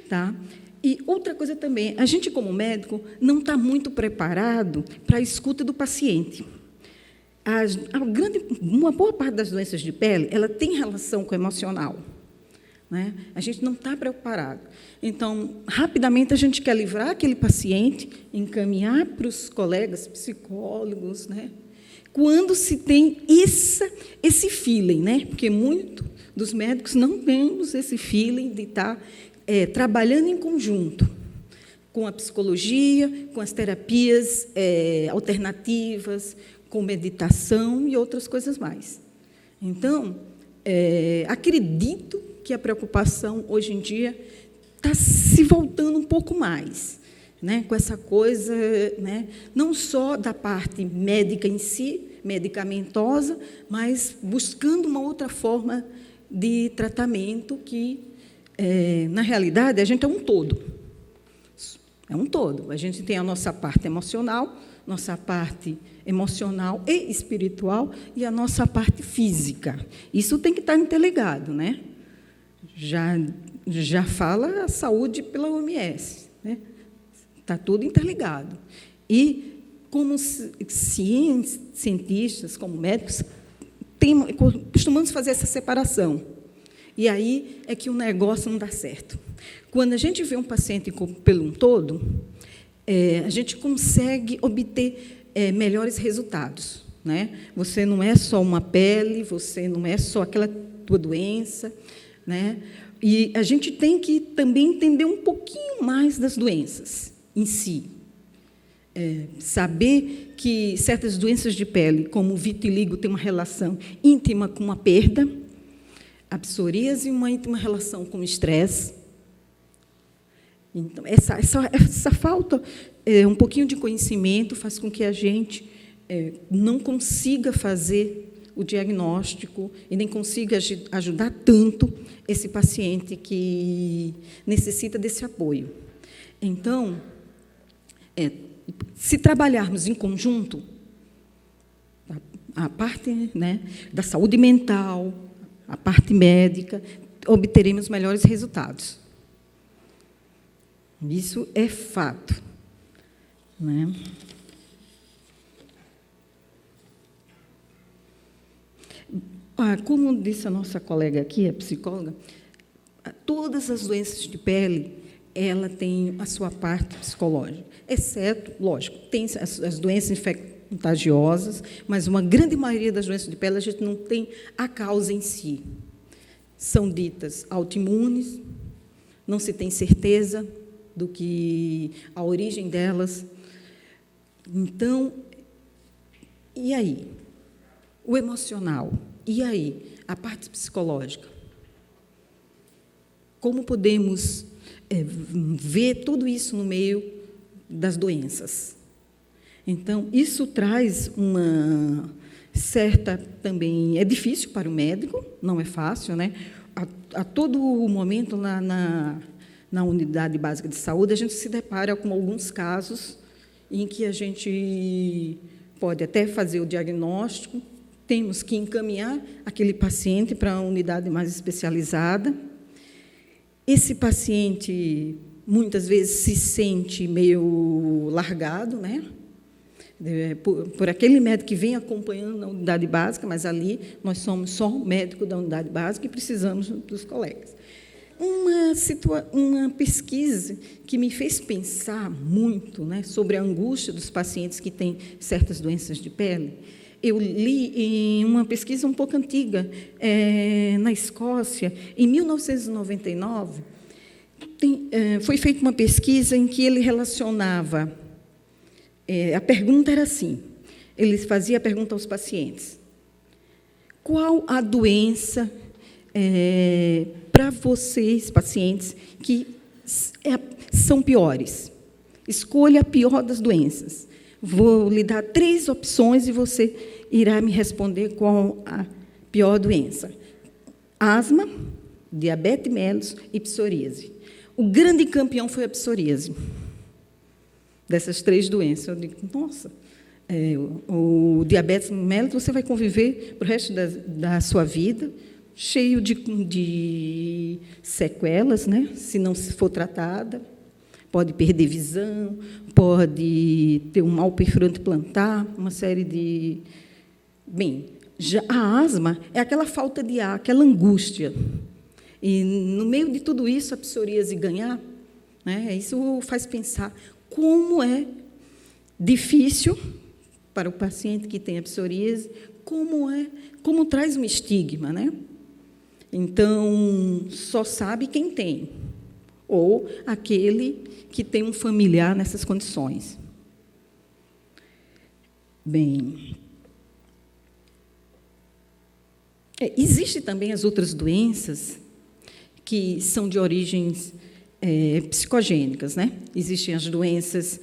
Tá? E outra coisa também, a gente, como médico, não está muito preparado para a escuta do paciente. Uma boa parte das doenças de pele, ela tem relação com o emocional. Né? A gente não está preparado. Então, rapidamente, a gente quer livrar aquele paciente, encaminhar para os colegas psicólogos, né? Quando se tem esse feeling, né? Porque muitos dos médicos não temos esse feeling de estar trabalhando em conjunto com a psicologia, com as terapias alternativas, com meditação e outras coisas mais. Então, acredito que a preocupação, hoje em dia, está se voltando um pouco mais, né, com essa coisa, né, não só da parte médica em si, medicamentosa, mas buscando uma outra forma de tratamento que, na realidade, a gente é um todo. É um todo. A gente tem a nossa parte emocional e espiritual e a nossa parte física. Isso tem que estar interligado, né? Já fala a saúde pela OMS, né? Está tudo interligado. E, como cientistas, como médicos, costumamos fazer essa separação. E aí é que o negócio não dá certo. Quando a gente vê um paciente pelo um todo, a gente consegue obter melhores resultados. Né? Você não é só uma pele, você não é só aquela tua doença. Né? E a gente tem que também entender um pouquinho mais das doenças em si. Saber que certas doenças de pele, como o vitiligo, tem uma relação íntima com a perda, a psoríase, uma íntima relação com o estresse. Então, essa falta, um pouquinho de conhecimento, faz com que a gente não consiga fazer o diagnóstico e nem consiga ajudar tanto esse paciente que necessita desse apoio. Então, se trabalharmos em conjunto, a parte, né, da saúde mental, a parte médica, obteremos melhores resultados. Isso é fato. Né? Como disse a nossa colega aqui, a psicóloga, todas as doenças de pele ela tem a sua parte psicológica, exceto, lógico, tem as doenças contagiosas, mas uma grande maioria das doenças de pele a gente não tem a causa em si. São ditas autoimunes, não se tem certeza do que a origem delas. Então, e aí? O emocional, e aí? A parte psicológica. Como podemos ver tudo isso no meio das doenças? Então, isso traz uma certa também... É difícil para o médico, não é fácil, né? A todo momento, na unidade básica de saúde, a gente se depara com alguns casos em que a gente pode até fazer o diagnóstico, temos que encaminhar aquele paciente para a unidade mais especializada. Esse paciente, muitas vezes, se sente meio largado, né? Por aquele médico que vem acompanhando na unidade básica, mas ali nós somos só o médico da unidade básica e precisamos dos colegas. Uma pesquisa que me fez pensar muito, né, sobre a angústia dos pacientes que têm certas doenças de pele, eu li em uma pesquisa um pouco antiga, na Escócia, em 1999, foi feita uma pesquisa em que ele relacionava... a pergunta era assim, ele fazia a pergunta aos pacientes: qual a doença para vocês, pacientes, que são piores? Escolha a pior das doenças. Vou lhe dar 3 opções e você irá me responder qual a pior doença. Asma, diabetes mellitus e psoríase. O grande campeão foi a psoríase. Dessas 3 doenças. Eu digo, nossa, o diabetes mellitus você vai conviver para o resto da sua vida, cheio de sequelas, né? Se não for tratada, pode perder visão, pode ter um mal perfurante plantar, uma série de... Bem, já a asma é aquela falta de ar, aquela angústia. E, no meio de tudo isso, a psoríase ganhar, né? Isso faz pensar como é difícil para o paciente que tem a psoríase, como traz um estigma, né? Então, só sabe quem tem, ou aquele que tem um familiar nessas condições. Bem, existem também as outras doenças que são de origens psicogênicas, né? Existem as doenças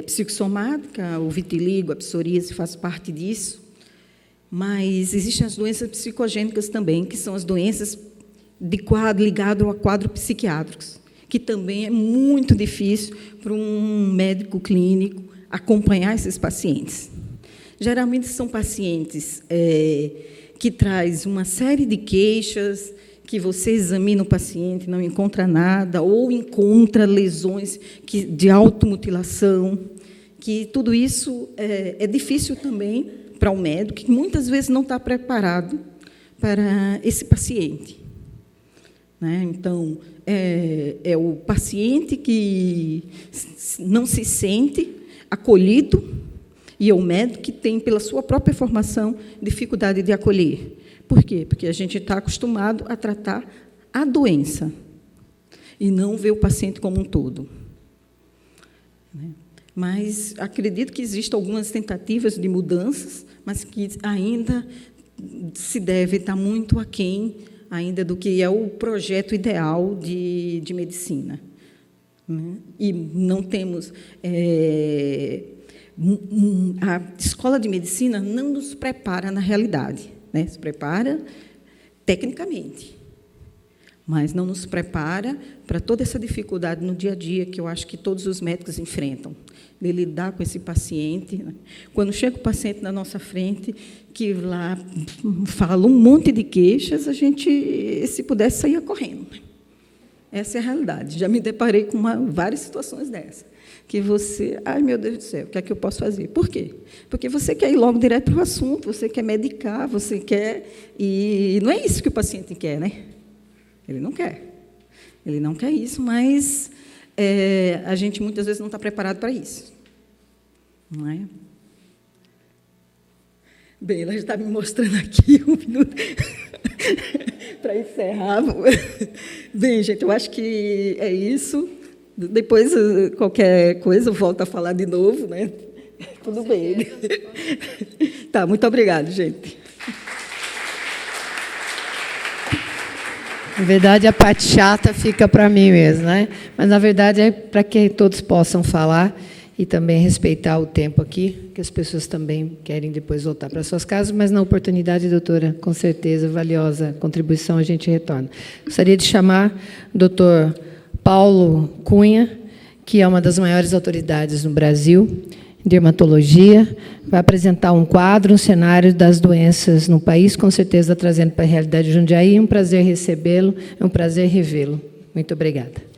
psicossomáticas, o vitiligo, a psoríase faz parte disso, mas existem as doenças psicogênicas também, que são as doenças ligadas a quadros psiquiátricos, que também é muito difícil para um médico clínico acompanhar esses pacientes. Geralmente são pacientes que trazem uma série de queixas, que você examina o paciente, não encontra nada, ou encontra lesões de automutilação, que tudo isso é difícil também para o médico, que muitas vezes não está preparado para esse paciente. Né? Então, é o paciente que não se sente acolhido e é o médico que tem, pela sua própria formação, dificuldade de acolher. Por quê? Porque a gente está acostumado a tratar a doença e não ver o paciente como um todo. Mas acredito que existam algumas tentativas de mudanças, mas que ainda se deve estar muito aquém ainda do que é o projeto ideal de medicina. E não temos... a escola de medicina não nos prepara na realidade. Né? Se prepara tecnicamente, mas não nos prepara para toda essa dificuldade no dia a dia que eu acho que todos os médicos enfrentam, de lidar com esse paciente. Né? Quando chega o paciente na nossa frente, que lá fala um monte de queixas, a gente, se pudesse, saía correndo. Essa é a realidade. Já me deparei com várias situações dessas. Que você... Ai, meu Deus do céu, o que é que eu posso fazer? Por quê? Porque você quer ir logo direto para o assunto, você quer medicar, você quer... E não é isso que o paciente quer, né? Ele não quer. Ele não quer isso, mas a gente muitas vezes não está preparado para isso. Não é? Bem, ela já está me mostrando aqui 1 minuto para encerrar. Bem, gente, eu acho que é isso. Depois, qualquer coisa, eu volto a falar de novo, né? Tudo bem. Tá, muito obrigada, gente. Na verdade, a parte chata fica para mim mesmo, né? Mas, na verdade, é para que todos possam falar e também respeitar o tempo aqui, que as pessoas também querem depois voltar para suas casas, mas na oportunidade, doutora, com certeza, valiosa contribuição, a gente retorna. Gostaria de chamar o doutor Paulo Cunha, que é uma das maiores autoridades no Brasil, em dermatologia, vai apresentar um quadro, um cenário das doenças no país, com certeza trazendo para a realidade de Jundiaí. É um prazer recebê-lo, é um prazer revê-lo. Muito obrigada.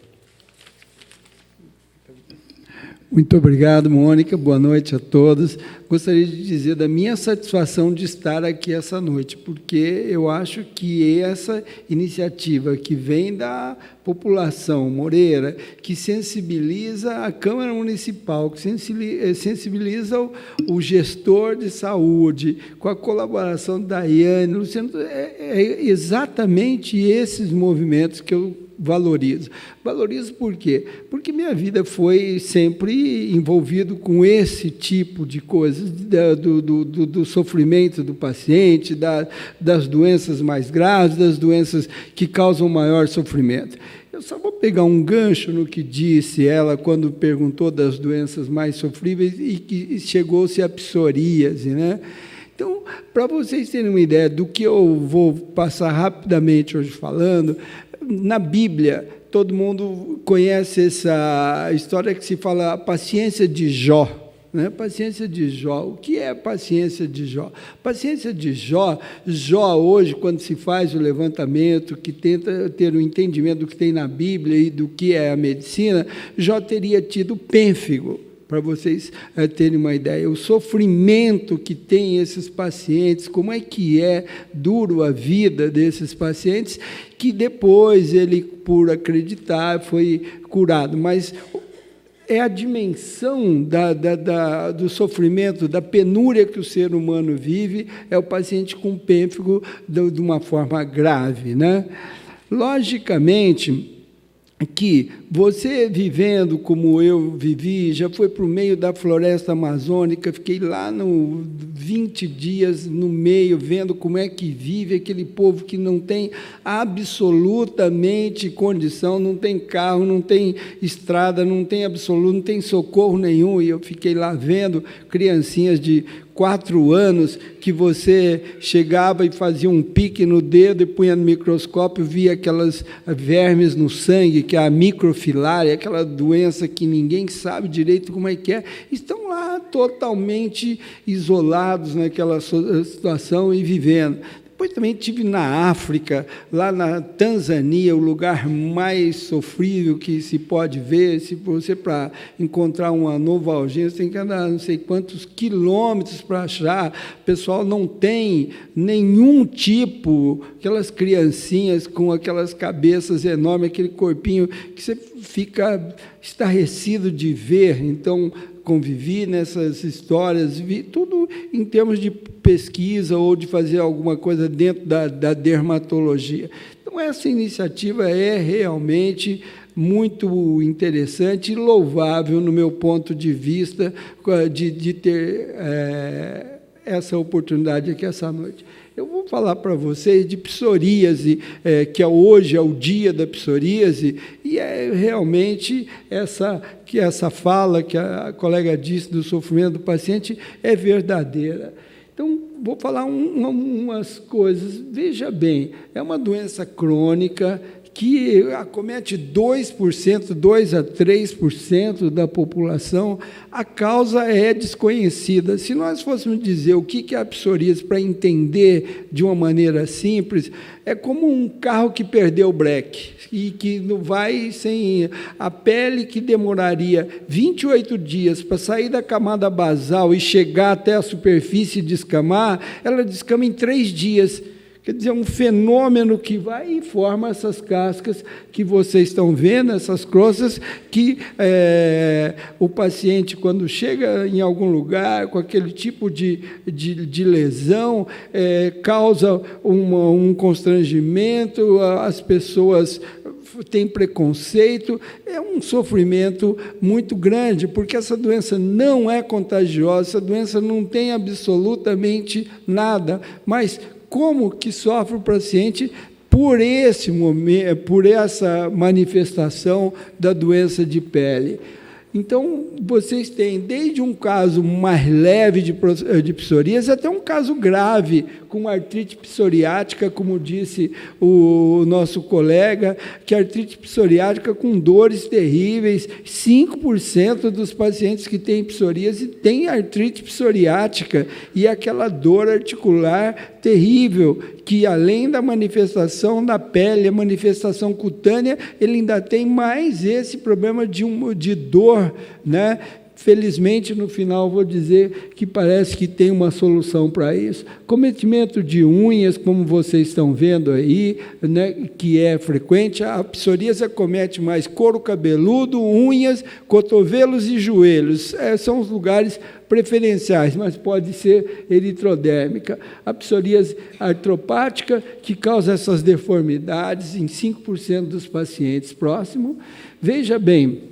Muito obrigado, Mônica. Boa noite a todos. Gostaria de dizer da minha satisfação de estar aqui essa noite, porque eu acho que essa iniciativa que vem da população moreira, que sensibiliza a Câmara Municipal, que sensibiliza o gestor de saúde, com a colaboração da Daiane, Luciano, é exatamente esses movimentos que eu valorizo. Valorizo por quê? Porque minha vida foi sempre envolvido com esse tipo de coisas, do sofrimento do paciente, das doenças mais graves, das doenças que causam maior sofrimento. Eu só vou pegar um gancho no que disse ela quando perguntou das doenças mais sofríveis e que chegou-se à psoríase, né? Então, para vocês terem uma ideia do que eu vou passar rapidamente hoje falando, na Bíblia, todo mundo conhece essa história que se fala a paciência de Jó. Né? Paciência de Jó. O que é a paciência de Jó? Paciência de Jó, Jó hoje, quando se faz o levantamento, que tenta ter o entendimento do que tem na Bíblia e do que é a medicina, Jó teria tido pênfigo, para vocês terem uma ideia. O sofrimento que tem esses pacientes, como é que é duro a vida desses pacientes, que depois ele, por acreditar, foi curado. Mas é a dimensão do sofrimento, da penúria que o ser humano vive, é o paciente com pênfigo de uma forma grave, né? Logicamente que você vivendo como eu vivi, já foi para o meio da floresta amazônica, fiquei lá 20 dias no meio, vendo como é que vive aquele povo que não tem absolutamente condição, não tem carro, não tem estrada, não tem absoluto, não tem socorro nenhum, e eu fiquei lá vendo criancinhas de 4 anos que você chegava e fazia um pique no dedo e punha no microscópio, via aquelas vermes no sangue, que é a microfilária, aquela doença que ninguém sabe direito como é que é, estão lá totalmente isolados naquela situação e vivendo. Depois também estive na África, lá na Tanzânia, o lugar mais sofrível que se pode ver. Se você, para encontrar uma novalgia, você tem que andar não sei quantos quilômetros para achar. O pessoal não tem nenhum tipo, aquelas criancinhas com aquelas cabeças enormes, aquele corpinho que você fica estarrecido de ver. Então, convivi nessas histórias, vi tudo em termos de pesquisa ou de fazer alguma coisa dentro da dermatologia. Então, essa iniciativa é realmente muito interessante e louvável, no meu ponto de vista, de ter essa oportunidade aqui essa noite. Eu vou falar para vocês de psoríase, que hoje é o dia da psoríase, e é realmente essa fala que a colega disse do sofrimento do paciente é verdadeira. Então, vou falar umas coisas. Veja bem, é uma doença crônica que acomete 2%, 2 a 3% da população. A causa é desconhecida. Se nós fôssemos dizer o que é a psoríase para entender de uma maneira simples, é como um carro que perdeu o breque e que não vai sem a pele, que demoraria 28 dias para sair da camada basal e chegar até a superfície e descamar, ela descama em 3 dias. Quer dizer, um fenômeno que vai e forma essas cascas que vocês estão vendo, essas croças, que o paciente, quando chega em algum lugar com aquele tipo de lesão, causa um constrangimento, as pessoas têm preconceito, é um sofrimento muito grande, porque essa doença não é contagiosa, essa doença não tem absolutamente nada, mas como que sofre o paciente por esse momento, por essa manifestação da doença de pele? Então, vocês têm desde um caso mais leve de psoríase até um caso grave, com artrite psoriática, como disse o nosso colega, que a artrite psoriática com dores terríveis. 5% dos pacientes que têm psoríase têm artrite psoriática, e aquela dor articular terrível, que além da manifestação da pele, a manifestação cutânea, ele ainda tem mais esse problema de dor, né? Felizmente, no final, vou dizer que parece que tem uma solução para isso. Cometimento de unhas, como vocês estão vendo aí, né, que é frequente, a psoríase acomete mais couro cabeludo, unhas, cotovelos e joelhos. São os lugares preferenciais, mas pode ser eritrodérmica. A psoríase artropática, que causa essas deformidades em 5% dos pacientes. Próximo. Veja bem,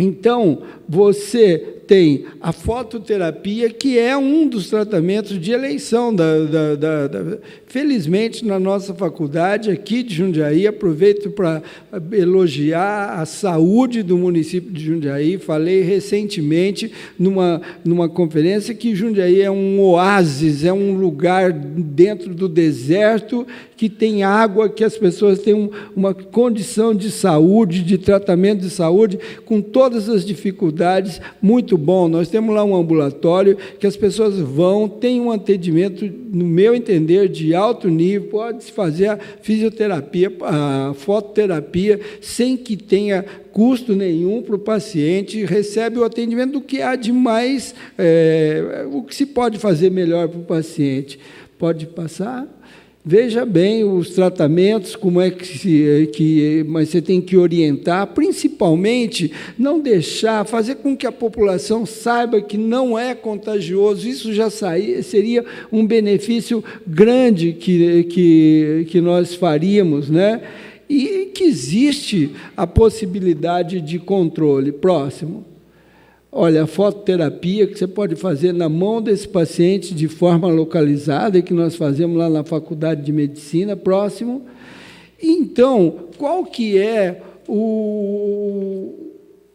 então, você tem a fototerapia, que é um dos tratamentos de eleição. Felizmente, na nossa faculdade, aqui de Jundiaí, aproveito para elogiar a saúde do município de Jundiaí. Falei recentemente, numa conferência, que Jundiaí é um oásis, é um lugar dentro do deserto, que tem água, que as pessoas têm uma condição de saúde, de tratamento de saúde, com todas as dificuldades, muito bom. Nós temos lá um ambulatório que as pessoas vão, tem um atendimento, no meu entender, de alto nível, pode-se fazer a fisioterapia, a fototerapia, sem que tenha custo nenhum para o paciente, recebe o atendimento do que há de mais, o que se pode fazer melhor para o paciente. Pode passar? Veja bem os tratamentos, como é mas você tem que orientar, principalmente não deixar, fazer com que a população saiba que não é contagioso. Isso já seria um benefício grande que nós faríamos, né? E que existe a possibilidade de controle. Próximo. Olha, a fototerapia que você pode fazer na mão desse paciente de forma localizada, que nós fazemos lá na Faculdade de Medicina. Próximo. Então, qual que é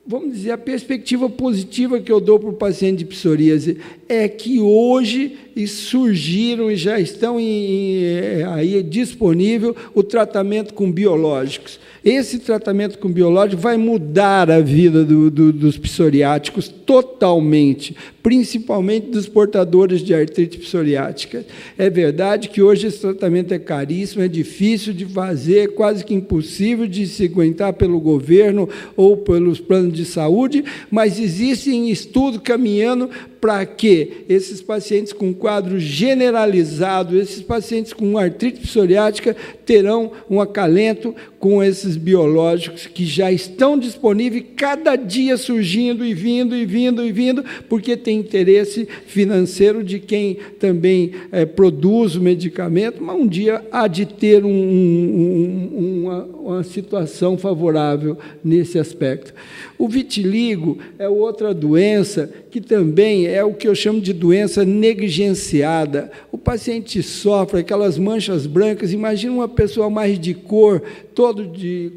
vamos dizer, a perspectiva positiva que eu dou para o paciente de psoríase? É que hoje surgiram e já estão aí disponível o tratamento com biológicos. Esse tratamento com biológico vai mudar a vida dos psoriáticos totalmente, principalmente dos portadores de artrite psoriática. É verdade que hoje esse tratamento é caríssimo, é difícil de fazer, quase que impossível de se aguentar pelo governo ou pelos planos de saúde, mas existem estudos caminhando para que esses pacientes com quadro generalizado, esses pacientes com artrite psoriática, terão um acalento com esses biológicos que já estão disponíveis, cada dia surgindo e vindo, porque tem interesse financeiro de quem também produz o medicamento, mas um dia há de ter uma situação favorável nesse aspecto. O vitiligo é outra doença que também é o que eu chamo de doença negligenciada. O paciente sofre aquelas manchas brancas. Imagina uma pessoa mais de cor,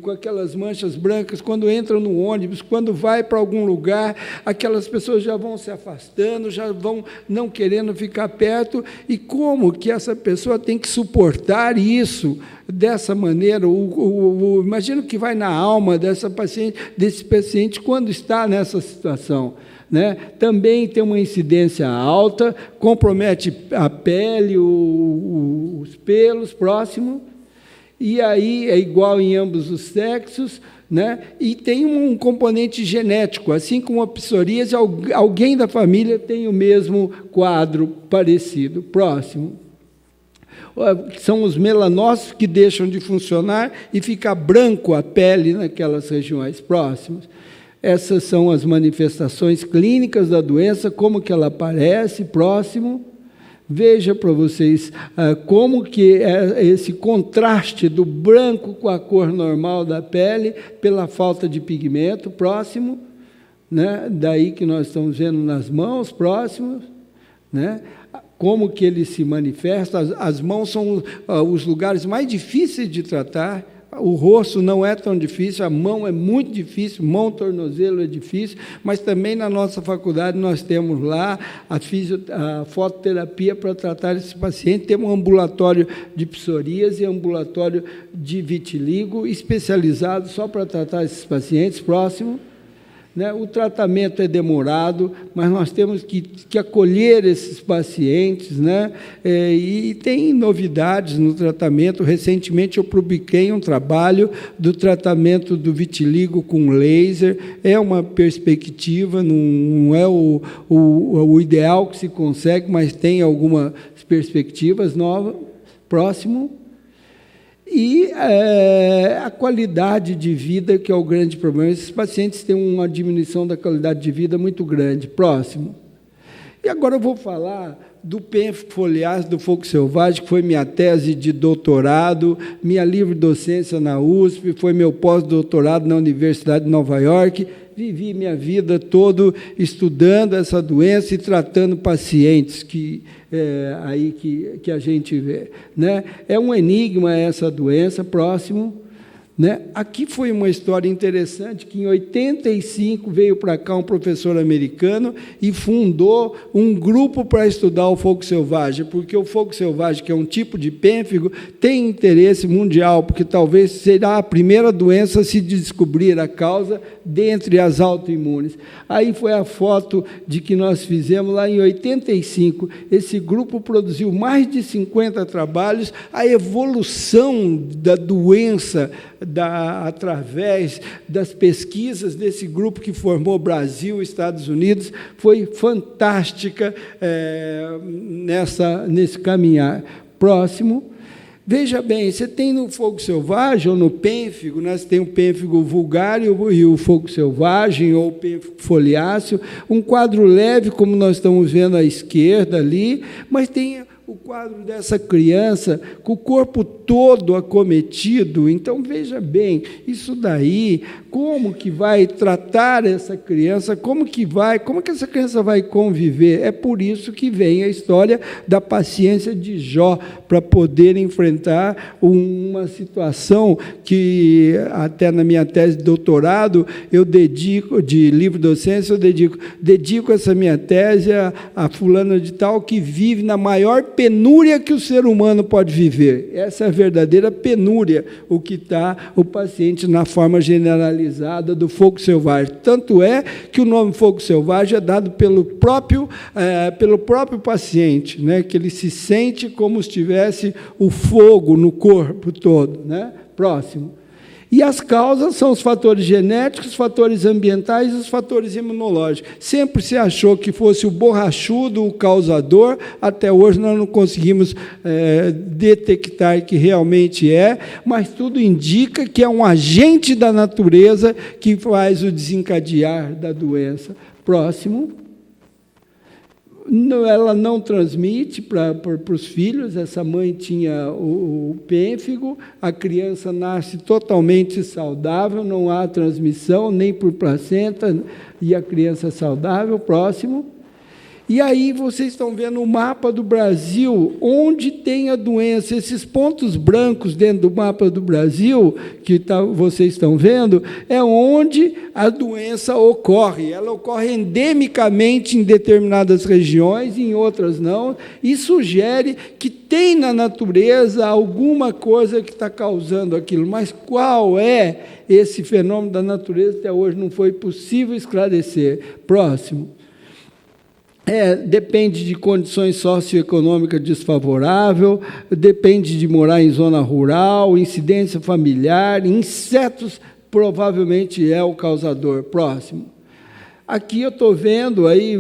com aquelas manchas brancas, quando entra no ônibus, quando vai para algum lugar, aquelas pessoas já vão se afastando, já vão não querendo ficar perto. E como que essa pessoa tem que suportar isso dessa maneira? Imagina o que vai na alma desse paciente quando está nessa situação, né? Também tem uma incidência alta, compromete a pele, os pelos. Próximo. E aí é igual em ambos os sexos, né? E tem um componente genético, assim como a psoríase, alguém da família tem o mesmo quadro parecido. Próximo. São os melanócitos que deixam de funcionar e fica branco a pele naquelas regiões próximas. Essas são as manifestações clínicas da doença, como que ela aparece. Próximo. Veja para vocês como que é esse contraste do branco com a cor normal da pele pela falta de pigmento. Próximo, né? Daí que nós estamos vendo nas mãos. Próximo, né? Como que ele se manifesta. As mãos são os lugares mais difíceis de tratar. O rosto não é tão difícil, a mão é muito difícil, mão, tornozelo é difícil, mas também na nossa faculdade nós temos lá a fototerapia para tratar esse paciente. Temos um ambulatório de psoríase e ambulatório de vitiligo especializado só para tratar esses pacientes. Próximo. Né? O tratamento é demorado, mas nós temos que acolher esses pacientes, né? E tem novidades no tratamento. Recentemente eu publiquei um trabalho do tratamento do vitiligo com laser. É uma perspectiva, não é o ideal que se consegue, mas tem algumas perspectivas novas. Próximo. E a qualidade de vida, que é o grande problema. Esses pacientes têm uma diminuição da qualidade de vida muito grande. Próximo. E agora eu vou falar do pênfigo foliáceo do fogo selvagem, que foi minha tese de doutorado, minha livre-docência na USP, foi meu pós-doutorado na Universidade de Nova York. Vivi minha vida toda estudando essa doença e tratando pacientes que a gente vê. Né? É um enigma essa doença. Próximo. Né? Aqui foi uma história interessante, que em 85 veio para cá um professor americano e fundou um grupo para estudar o fogo selvagem, porque o fogo selvagem, que é um tipo de pênfigo, tem interesse mundial, porque talvez será a primeira doença a se descobrir a causa dentre as autoimunes. Aí foi a foto de que nós fizemos lá em 85. Esse grupo produziu mais de 50 trabalhos, a evolução da doença através das pesquisas desse grupo que formou Brasil e Estados Unidos, foi fantástica nesse caminhar. Próximo. Veja bem, você tem no fogo selvagem, ou no pênfigo, né? Você tem o pênfigo vulgar e o fogo selvagem, ou o pênfigo foliáceo, um quadro leve, como nós estamos vendo à esquerda ali, mas tem o quadro dessa criança com o corpo todo acometido. Então, veja bem, isso daí, como que vai tratar essa criança, como que essa criança vai conviver? É por isso que vem a história da paciência de Jó, para poder enfrentar uma situação que, até na minha tese de doutorado, eu dedico, de livre-docência, eu dedico essa minha tese a fulana de tal, que vive na maior penúria que o ser humano pode viver. Essa é a verdadeira penúria, o que está o paciente na forma generalizada do fogo selvagem. Tanto é que o nome fogo selvagem é dado pelo próprio paciente, né? Que ele se sente como se tivesse o fogo no corpo todo. Né? Próximo. E as causas são os fatores genéticos, os fatores ambientais e os fatores imunológicos. Sempre se achou que fosse o borrachudo o causador, até hoje nós não conseguimos detectar que realmente é, mas tudo indica que é um agente da natureza que faz o desencadear da doença. Próximo. Ela não transmite para os filhos. Essa mãe tinha o pênfigo, a criança nasce totalmente saudável, não há transmissão nem por placenta, e a criança é saudável. Próximo. E aí vocês estão vendo o mapa do Brasil, onde tem a doença. Esses pontos brancos dentro do mapa do Brasil, que vocês estão vendo, é onde a doença ocorre. Ela ocorre endemicamente em determinadas regiões, em outras não, e sugere que tem na natureza alguma coisa que está causando aquilo. Mas qual é esse fenômeno da natureza? Até hoje não foi possível esclarecer. Próximo. Depende de condições socioeconômicas desfavoráveis, depende de morar em zona rural, incidência familiar, insetos provavelmente é o causador. Próximo. Aqui eu estou vendo, aí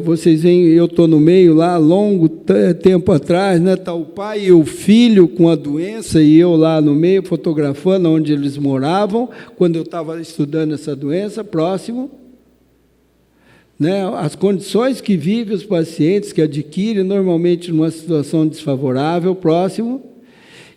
vocês veem, eu estou no meio lá, longo tempo atrás, né, está o pai e o filho com a doença, e eu lá no meio, fotografando onde eles moravam, quando eu estava estudando essa doença, próximo. Né, as condições que vivem os pacientes, que adquirem normalmente numa situação desfavorável, próximo.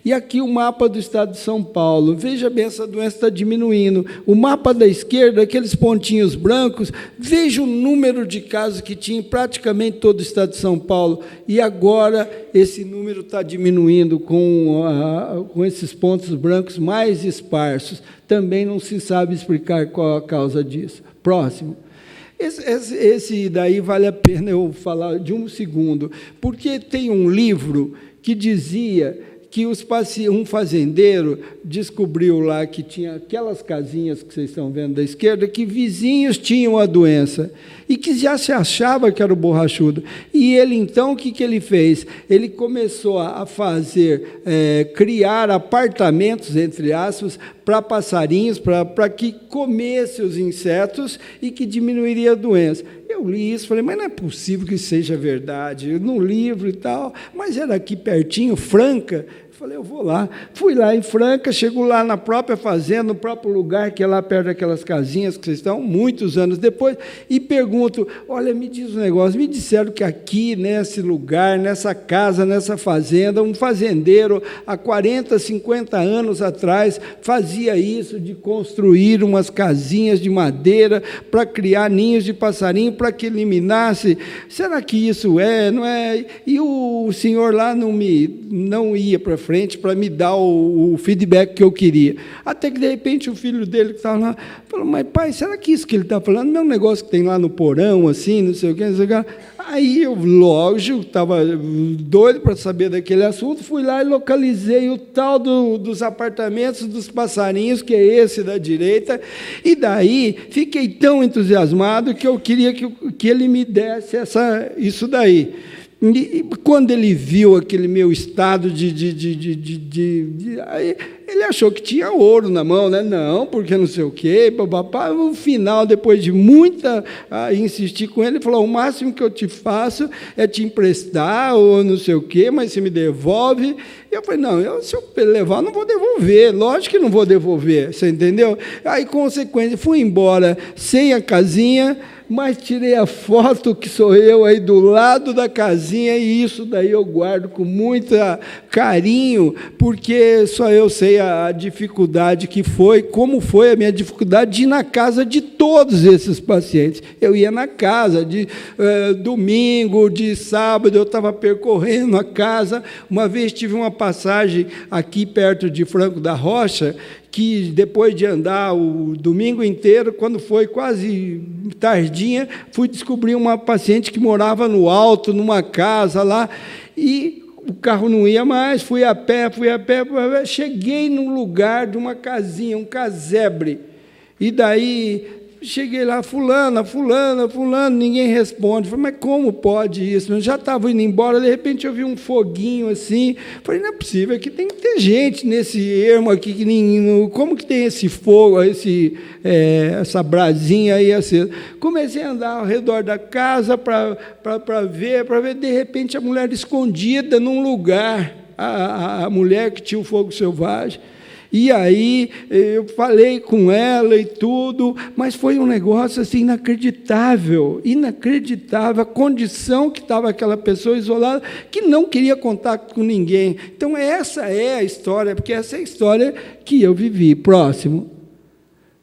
E aqui o mapa do estado de São Paulo. Veja bem, essa doença está diminuindo. O mapa da esquerda, aqueles pontinhos brancos, veja o número de casos que tinha em praticamente todo o estado de São Paulo. E agora esse número está diminuindo com esses pontos brancos mais esparsos. Também não se sabe explicar qual a causa disso. Próximo. Esse daí vale a pena eu falar de um segundo, porque tem um livro que dizia que um fazendeiro descobriu lá que tinha aquelas casinhas que vocês estão vendo da esquerda, que vizinhos tinham a doença, e que já se achava que era o borrachudo. E ele, então, o que ele fez? Ele começou a fazer, criar apartamentos, entre aspas, para passarinhos, para que comesse os insetos e que diminuiria a doença. Eu li isso, falei, mas não é possível que isso seja verdade, no livro e tal, mas era aqui pertinho, Franca. Falei, eu vou lá. Fui lá em Franca, chego lá na própria fazenda, no próprio lugar, que é lá perto daquelas casinhas que vocês estão, muitos anos depois, e pergunto, olha, me diz um negócio, me disseram que aqui, nesse lugar, nessa casa, nessa fazenda, um fazendeiro, há 40, 50 anos atrás, fazia isso de construir umas casinhas de madeira para criar ninhos de passarinho, para que eliminasse. Será que isso não é? E o senhor lá não ia para frente para me dar o feedback que eu queria. Até que, de repente, o filho dele que estava lá falou, mas, pai, será que isso que ele está falando não é um negócio que tem lá no porão, assim, não sei o quê, não sei o quê? Aí eu, lógico, estava doido para saber daquele assunto, fui lá e localizei o tal dos apartamentos dos passarinhos, que é esse da direita, e daí fiquei tão entusiasmado que eu queria que ele me desse isso daí. E quando ele viu aquele meu estado aí ele achou que tinha ouro na mão, né? Não, porque não sei o quê, papapá. No final, depois de muita insistir com ele, ele falou, o máximo que eu te faço é te emprestar, ou não sei o quê, mas você me devolve. E eu falei, não, se eu levar, eu não vou devolver, lógico que não vou devolver, você entendeu? Aí, consequência, fui embora sem a casinha, mas tirei a foto que sou eu aí do lado da casinha, e isso daí eu guardo com muito carinho, porque só eu sei a dificuldade que foi, como foi a minha dificuldade de ir na casa de todos esses pacientes. Eu ia na casa de domingo, de sábado, eu estava percorrendo a casa. Uma vez tive uma passagem aqui perto de Franco da Rocha, que depois de andar o domingo inteiro, quando foi quase tardinha, fui descobrir uma paciente que morava no alto, numa casa lá, e o carro não ia mais, fui a pé, cheguei num lugar de uma casinha, um casebre, e daí cheguei lá, fulana, ninguém responde. Falei, mas como pode isso? Eu já estava indo embora, de repente eu vi um foguinho assim. Falei, não é possível, aqui tem que ter gente nesse ermo aqui, como que tem esse fogo, essa brasinha aí acesa? Comecei a andar ao redor da casa para ver, de repente a mulher escondida num lugar, a mulher que tinha o fogo selvagem. E aí eu falei com ela e tudo, mas foi um negócio assim inacreditável, a condição que estava aquela pessoa isolada, que não queria contato com ninguém. Então essa é a história, porque essa é a história que eu vivi. Próximo.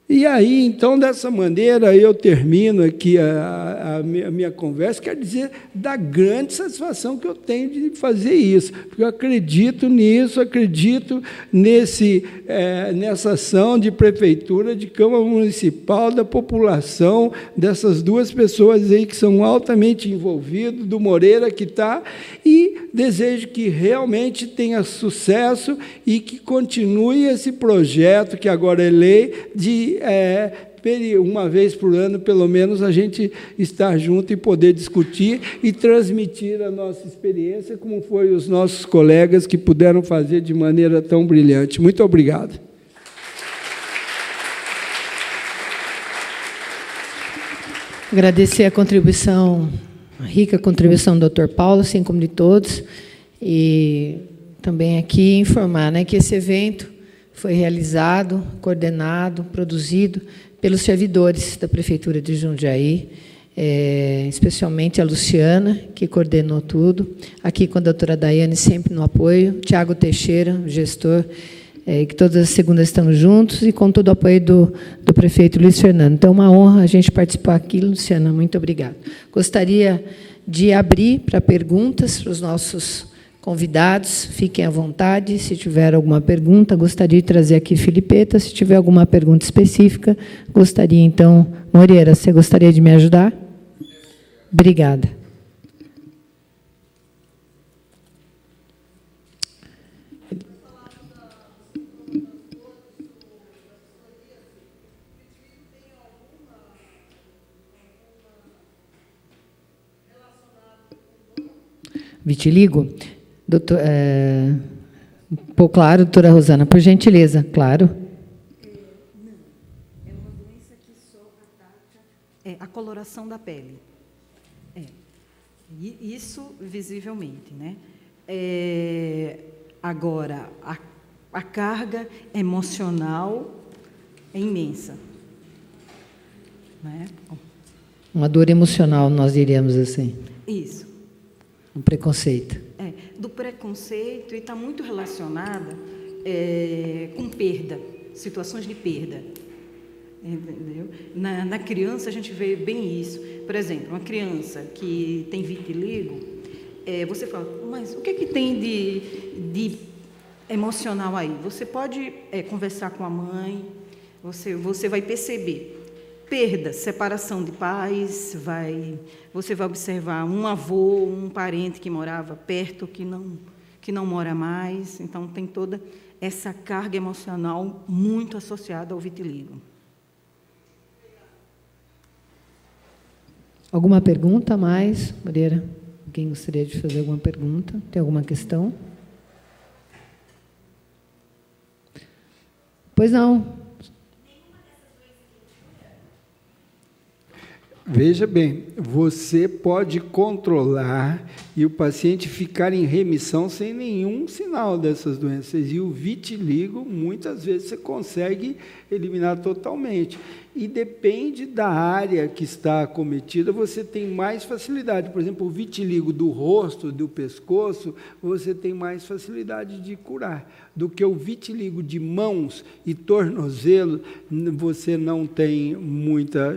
E aí, então, dessa maneira, eu termino aqui a minha conversa, quer dizer, da grande satisfação que eu tenho de fazer isso, porque eu acredito nisso, acredito nessa ação de prefeitura, de Câmara Municipal, da população, dessas duas pessoas aí que são altamente envolvidas, do Moreira que está, e desejo que realmente tenha sucesso e que continue esse projeto, que agora é lei, de uma vez por ano, pelo menos, a gente estar junto e poder discutir e transmitir a nossa experiência, como foi os nossos colegas que puderam fazer de maneira tão brilhante. Muito obrigado. Agradecer a contribuição, a rica contribuição do Dr. Paulo, assim como de todos, e também aqui informar, né, que esse evento foi realizado, coordenado, produzido pelos servidores da Prefeitura de Jundiaí, especialmente a Luciana, que coordenou tudo, aqui com a doutora Daiane, sempre no apoio, Tiago Teixeira, gestor, que todas as segundas estamos juntos, e com todo o apoio do prefeito Luiz Fernando. Então, uma honra a gente participar aqui, Luciana, muito obrigada. Gostaria de abrir para perguntas para os nossos convidados, fiquem à vontade, se tiver alguma pergunta, gostaria de trazer aqui Filipeta, se tiver alguma pergunta específica, gostaria, então, Moreira, você gostaria de me ajudar? Obrigada. Vitiligo? Doutor, claro, doutora Rosana, por gentileza, claro. Não, é uma doença que só ataca a coloração da pele. Isso visivelmente, né? Agora, a carga emocional é imensa. Né? Uma dor emocional, nós diríamos assim. Isso. Um preconceito. Do preconceito, e está muito relacionada com perda, situações de perda. Entendeu? Na criança, a gente vê bem isso. Por exemplo, uma criança que tem vitiligo, você fala, mas o que é que tem de emocional aí? Você pode conversar com a mãe, você vai perceber. Perda, separação de pais, você vai observar um avô, um parente que morava perto, que não mora mais. Então, tem toda essa carga emocional muito associada ao vitiligo. Alguma pergunta a mais, Moreira? Alguém gostaria de fazer alguma pergunta? Tem alguma questão? Pois não. Veja bem, você pode controlar e o paciente ficar em remissão sem nenhum sinal dessas doenças. E o vitiligo, muitas vezes, você consegue eliminar totalmente. E depende da área que está acometida, você tem mais facilidade. Por exemplo, o vitiligo do rosto, do pescoço, você tem mais facilidade de curar. Do que o vitiligo de mãos e tornozelo, você não tem muita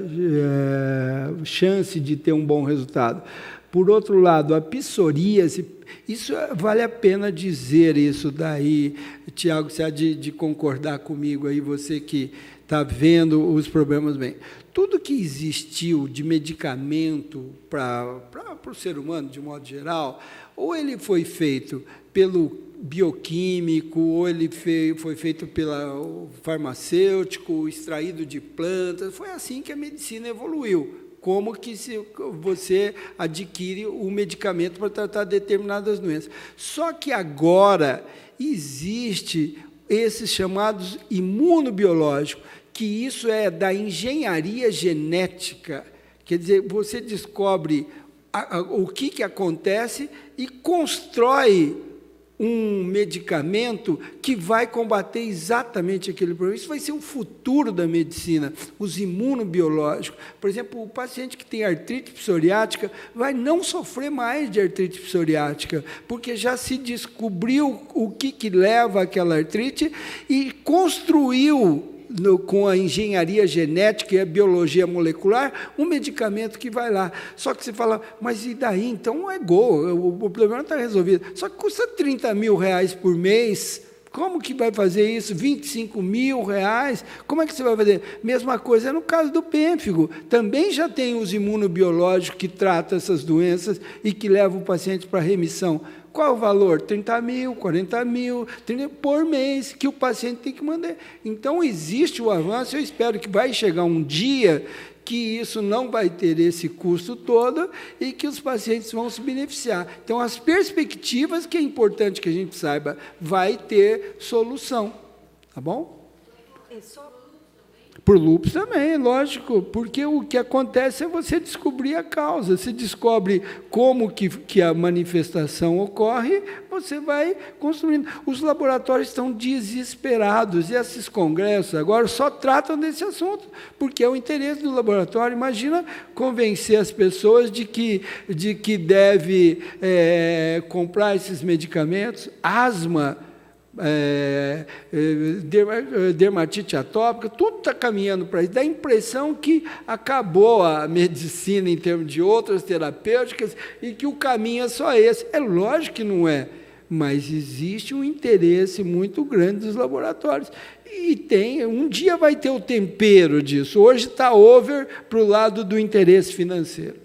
chance de ter um bom resultado. Por outro lado, a psoríase, isso vale a pena dizer isso daí, Tiago, você há de concordar comigo aí, você que está vendo os problemas bem. Tudo que existiu de medicamento para o ser humano, de modo geral, ou ele foi feito pelo bioquímico, ou ele foi feito pelo farmacêutico, extraído de plantas. Foi assim que a medicina evoluiu. Como que você adquire o medicamento para tratar determinadas doenças. Só que agora existe esses chamados imunobiológicos, que isso é da engenharia genética. Quer dizer, você descobre o que acontece e constrói um medicamento que vai combater exatamente aquele problema. Isso vai ser o futuro da medicina, os imunobiológicos. Por exemplo, o paciente que tem artrite psoriática vai não sofrer mais de artrite psoriática, porque já se descobriu o que leva àquela artrite e construiu, com a engenharia genética e a biologia molecular, um medicamento que vai lá. Só que você fala, mas e daí? Então é o problema está resolvido. Só que custa R$30 mil por mês. Como que vai fazer isso? R$25 mil? Como é que você vai fazer? Mesma coisa no caso do pênfigo. Também já tem os imunobiológicos que tratam essas doenças e que levam o paciente para remissão. Qual é o valor? 30 mil, 40 mil, 30 por mês que o paciente tem que mandar. Então, existe o avanço, eu espero que vai chegar um dia que isso não vai ter esse custo todo e que os pacientes vão se beneficiar. Então, as perspectivas, que é importante que a gente saiba, vai ter solução. Tá bom? Para o lúpus também, lógico, porque o que acontece é você descobrir a causa. Se descobre como que a manifestação ocorre, você vai construindo. Os laboratórios estão desesperados, e esses congressos agora só tratam desse assunto, porque é o interesse do laboratório. Imagina convencer as pessoas de que deve comprar esses medicamentos, asma, dermatite atópica, tudo está caminhando para isso. Dá a impressão que acabou a medicina em termos de outras terapêuticas e que o caminho é só esse. É lógico que não é, mas existe um interesse muito grande dos laboratórios. E um dia vai ter o tempero disso. Hoje está over para o lado do interesse financeiro.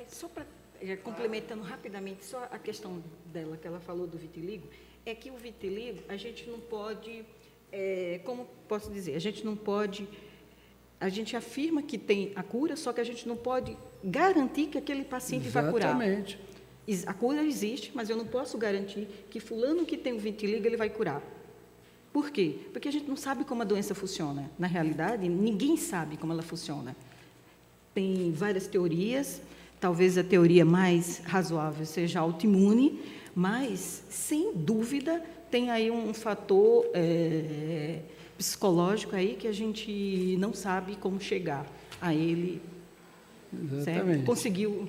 Só para complementando rapidamente, só a questão dela, que ela falou do vitiligo, é que o vitiligo, a gente não pode, como posso dizer, a gente afirma que tem a cura, só que a gente não pode garantir que aquele paciente vai curar. Exatamente. A cura existe, mas eu não posso garantir que fulano que tem o vitiligo, ele vai curar. Por quê? Porque a gente não sabe como a doença funciona. Na realidade, ninguém sabe como ela funciona. Tem várias teorias, talvez a teoria mais razoável seja a autoimune, mas, sem dúvida, tem aí um fator psicológico aí que a gente não sabe como chegar a ele. Exatamente. Certo? Conseguiu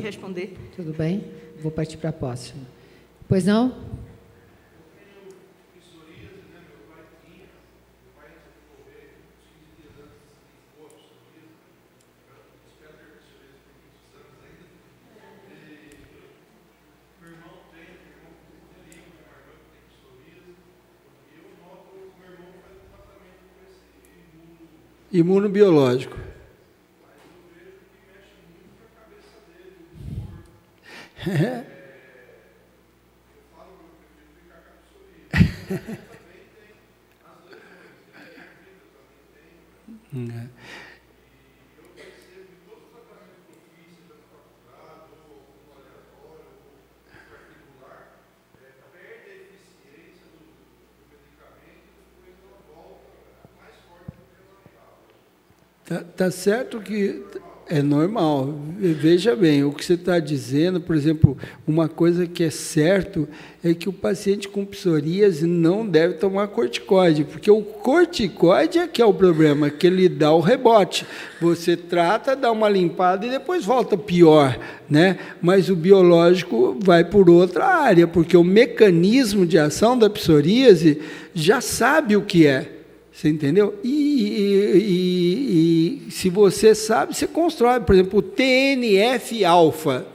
responder? Tudo bem? Vou partir para a próxima. Pois não? Imunobiológico. Tá certo que é normal. Veja bem, o que você está dizendo, por exemplo, uma coisa que é certo é que o paciente com psoríase não deve tomar corticoide, porque o corticoide é que é o problema, que ele dá o rebote. Você trata, dá uma limpada e depois volta pior, né? Mas o biológico vai por outra área, porque o mecanismo de ação da psoríase já sabe o que é. Você entendeu? E se você sabe, você constrói, por exemplo, o TNF-alfa,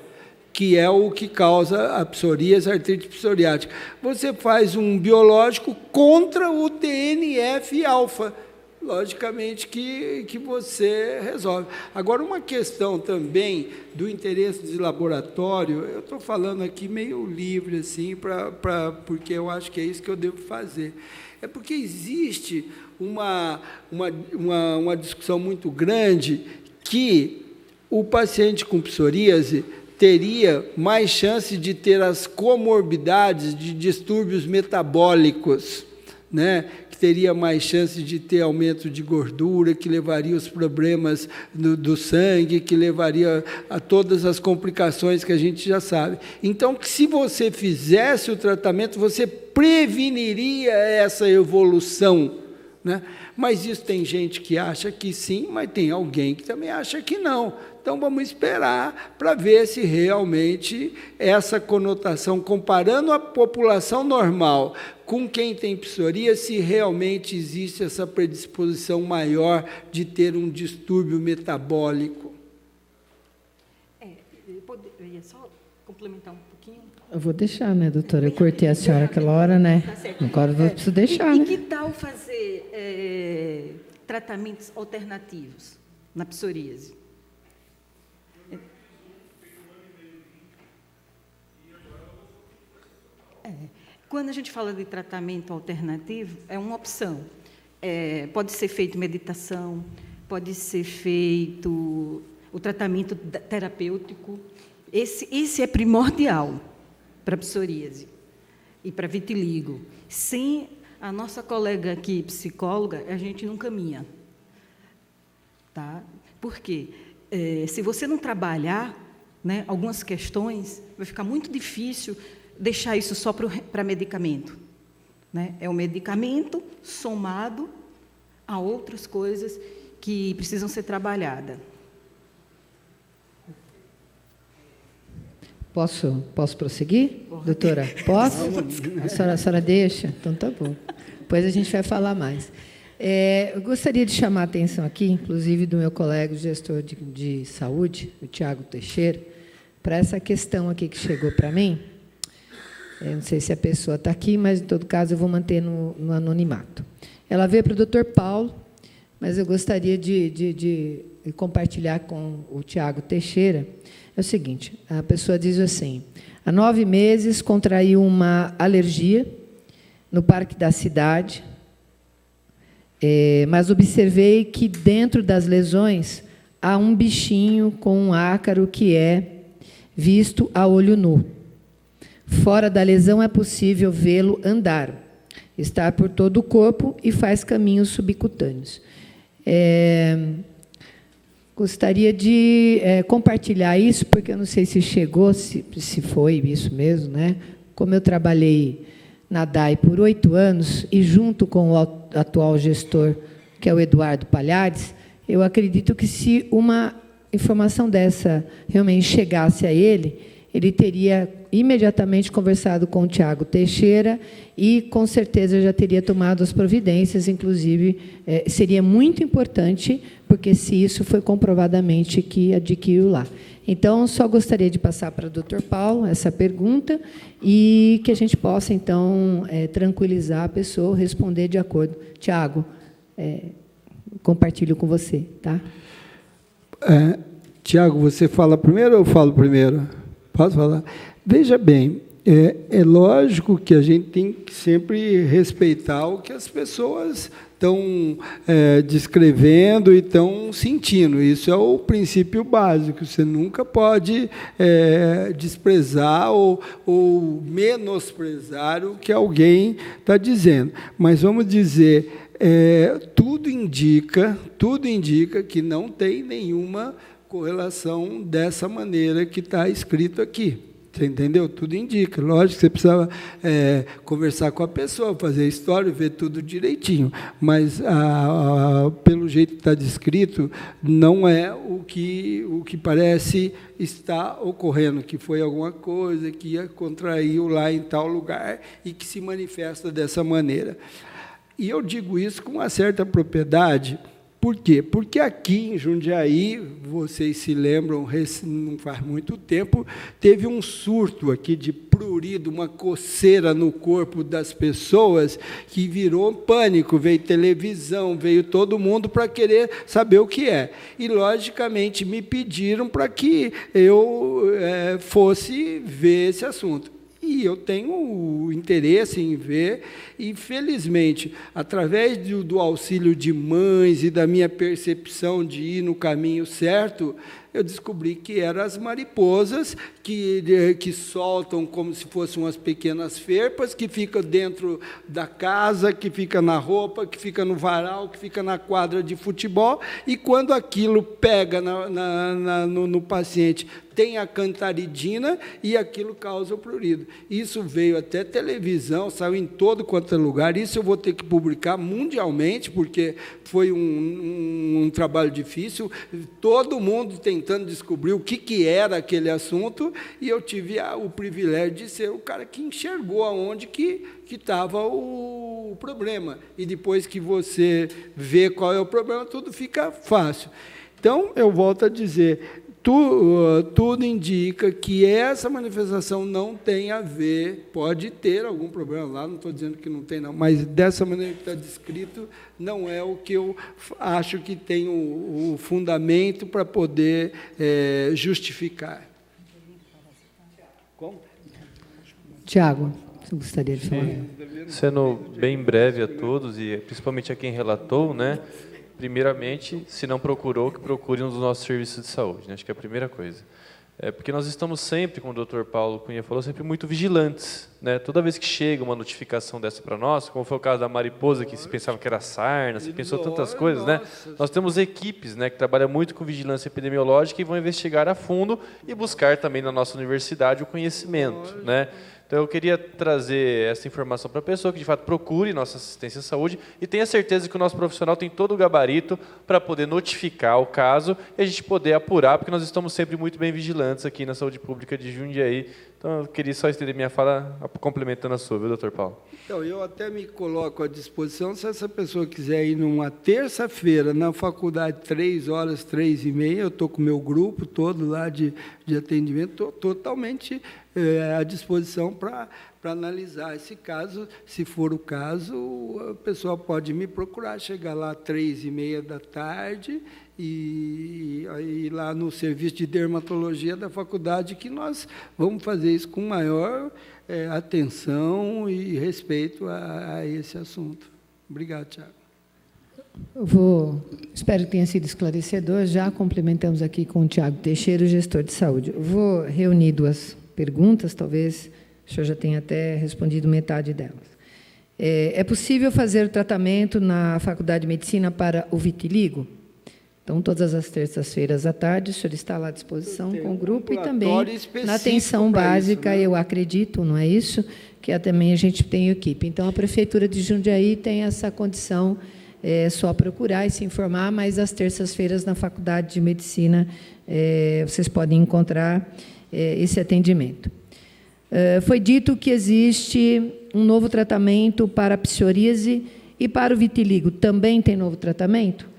que é o que causa a psoríase, a artrite psoriática. Você faz um biológico contra o TNF-alfa. Logicamente que você resolve. Agora, uma questão também do interesse de laboratório, eu estou falando aqui meio livre, assim, porque eu acho que é isso que eu devo fazer. É porque existe uma discussão muito grande que o paciente com psoríase teria mais chance de ter as comorbidades de distúrbios metabólicos, né? Que teria mais chance de ter aumento de gordura, que levaria os problemas do sangue, que levaria a todas as complicações que a gente já sabe. Então, que se você fizesse o tratamento, você preveniria essa evolução, né? Mas isso tem gente que acha que sim, mas tem alguém que também acha que não. Então, vamos esperar para ver se realmente essa conotação, comparando a população normal com quem tem psoríase, se realmente existe essa predisposição maior de ter um distúrbio metabólico. Eu ia só complementar um pouquinho. Eu vou deixar, né, doutora? Eu cortei a senhora aquela hora, né? Agora eu preciso deixar, e né? que tal fazer tratamentos alternativos na psoríase? Quando a gente fala de tratamento alternativo, é uma opção. Pode ser feito meditação, pode ser feito o tratamento terapêutico. Esse é primordial para a psoríase e para vitiligo. Sem A nossa colega aqui, psicóloga, a gente não caminha. Tá? Por quê? Se você não trabalhar, né, algumas questões, vai ficar muito difícil deixar isso só para medicamento. Né? É o medicamento somado a outras coisas que precisam ser trabalhadas. Posso prosseguir, doutora? Posso? A senhora deixa? Então, tá bom. Depois a gente vai falar mais. Eu gostaria de chamar a atenção aqui, inclusive do meu colega gestor de saúde, o Tiago Teixeira, para essa questão aqui que chegou para mim. Eu não sei se a pessoa está aqui, mas, em todo caso, eu vou manter no anonimato. Ela veio para o doutor Paulo, mas eu gostaria de compartilhar com o Tiago Teixeira. É o seguinte, a pessoa diz assim, há 9 meses contraiu uma alergia no Parque da Cidade, mas observei que dentro das lesões há um bichinho com um ácaro que é visto a olho nu. Fora da lesão é possível vê-lo andar, estar por todo o corpo e faz caminhos subcutâneos. Gostaria de compartilhar isso, porque eu não sei se chegou, se foi isso mesmo, né? Como eu trabalhei na DAI por 8 anos, e junto com o atual gestor, que é o Eduardo Palhares, eu acredito que se uma informação dessa realmente chegasse a ele, ele teria imediatamente conversado com o Tiago Teixeira e, com certeza, já teria tomado as providências, inclusive, seria muito importante, porque se isso foi comprovadamente que adquiriu lá. Então, só gostaria de passar para o doutor Paulo essa pergunta e que a gente possa, então, tranquilizar a pessoa, responder de acordo. Tiago, compartilho com você, tá? Tiago, você fala primeiro ou eu falo primeiro? Posso falar? Veja bem, é lógico que a gente tem que sempre respeitar o que as pessoas estão descrevendo e estão sentindo. Isso é o princípio básico. Você nunca pode desprezar ou menosprezar o que alguém está dizendo. Mas vamos dizer, tudo indica que não tem nenhuma correlação dessa maneira que está escrito aqui. Você entendeu? Tudo indica. Lógico que você precisava conversar com a pessoa, fazer a história, ver tudo direitinho. Mas, pelo jeito que está descrito, não é o que parece estar ocorrendo, que foi alguma coisa que contraiu lá em tal lugar e que se manifesta dessa maneira. E eu digo isso com uma certa propriedade. Por quê? Porque aqui em Jundiaí, vocês se lembram, não faz muito tempo, teve um surto aqui de prurido, uma coceira no corpo das pessoas, que virou pânico, veio televisão, veio todo mundo para querer saber o que é. E, logicamente, me pediram para que eu fosse ver esse assunto. E eu tenho interesse em ver, e, felizmente, através do auxílio de mães e da minha percepção de ir no caminho certo, eu descobri que eram as mariposas que soltam como se fossem umas pequenas ferpas, que ficam dentro da casa, que fica na roupa, que fica no varal, que fica na quadra de futebol, e quando aquilo pega no paciente, tem a cantaridina e aquilo causa o prurido. Isso veio até televisão, saiu em todo quanto é lugar. Isso eu vou ter que publicar mundialmente, porque foi um trabalho difícil. Todo mundo tentando descobrir o que era aquele assunto, e eu tive o privilégio de ser o cara que enxergou aonde que estava o problema. E depois que você vê qual é o problema, tudo fica fácil. Então, eu volto a dizer, tudo indica que essa manifestação não tem a ver, pode ter algum problema lá, não estou dizendo que não tem, não, mas dessa maneira que está descrito, não é o que eu acho que tem o fundamento para poder justificar. Como? Tiago, você gostaria de falar? Sendo bem breve a todos, e principalmente a quem relatou, né? Primeiramente, se não procurou, que procure um dos nossos serviços de saúde, né? Acho que é a primeira coisa. Porque nós estamos sempre, como o Dr. Paulo Cunha falou, sempre muito vigilantes, né? Toda vez que chega uma notificação dessa para nós, como foi o caso da mariposa, que se pensava que era sarna, se pensou tantas coisas, né? Nós temos equipes, né, que trabalham muito com vigilância epidemiológica e vão investigar a fundo e buscar também na nossa universidade o conhecimento, né? Então, eu queria trazer essa informação para a pessoa que, de fato, procure nossa assistência à saúde e tenha certeza que o nosso profissional tem todo o gabarito para poder notificar o caso e a gente poder apurar, porque nós estamos sempre muito bem vigilantes aqui na saúde pública de Jundiaí. Então, eu queria só estender minha fala complementando a sua, viu, doutor Paulo? Então, eu até me coloco à disposição, se essa pessoa quiser ir numa terça-feira na faculdade, 3 horas, 3h30, eu estou com o meu grupo todo lá de atendimento, estou totalmente à disposição para analisar esse caso. Se for o caso, a pessoa pode me procurar, chegar lá às 3h30 e aí lá no serviço de dermatologia da faculdade, que nós vamos fazer isso com maior atenção e respeito a esse assunto. Obrigado, Tiago. Espero que tenha sido esclarecedor. Já complementamos aqui com o Tiago Teixeira, o gestor de saúde. Eu vou reunir 2 perguntas, talvez o senhor já tenha até respondido metade delas. É possível fazer o tratamento na Faculdade de Medicina para o vitiligo? Então, todas as terças-feiras à tarde, o senhor está lá à disposição com o grupo e também na atenção básica, isso, né? Eu acredito, não é isso? Que também a gente tem equipe. Então, a Prefeitura de Jundiaí tem essa condição, é só procurar e se informar, mas às terças-feiras na Faculdade de Medicina vocês podem encontrar esse atendimento. Foi dito que existe um novo tratamento para a psoríase e para o vitiligo. Também tem novo tratamento?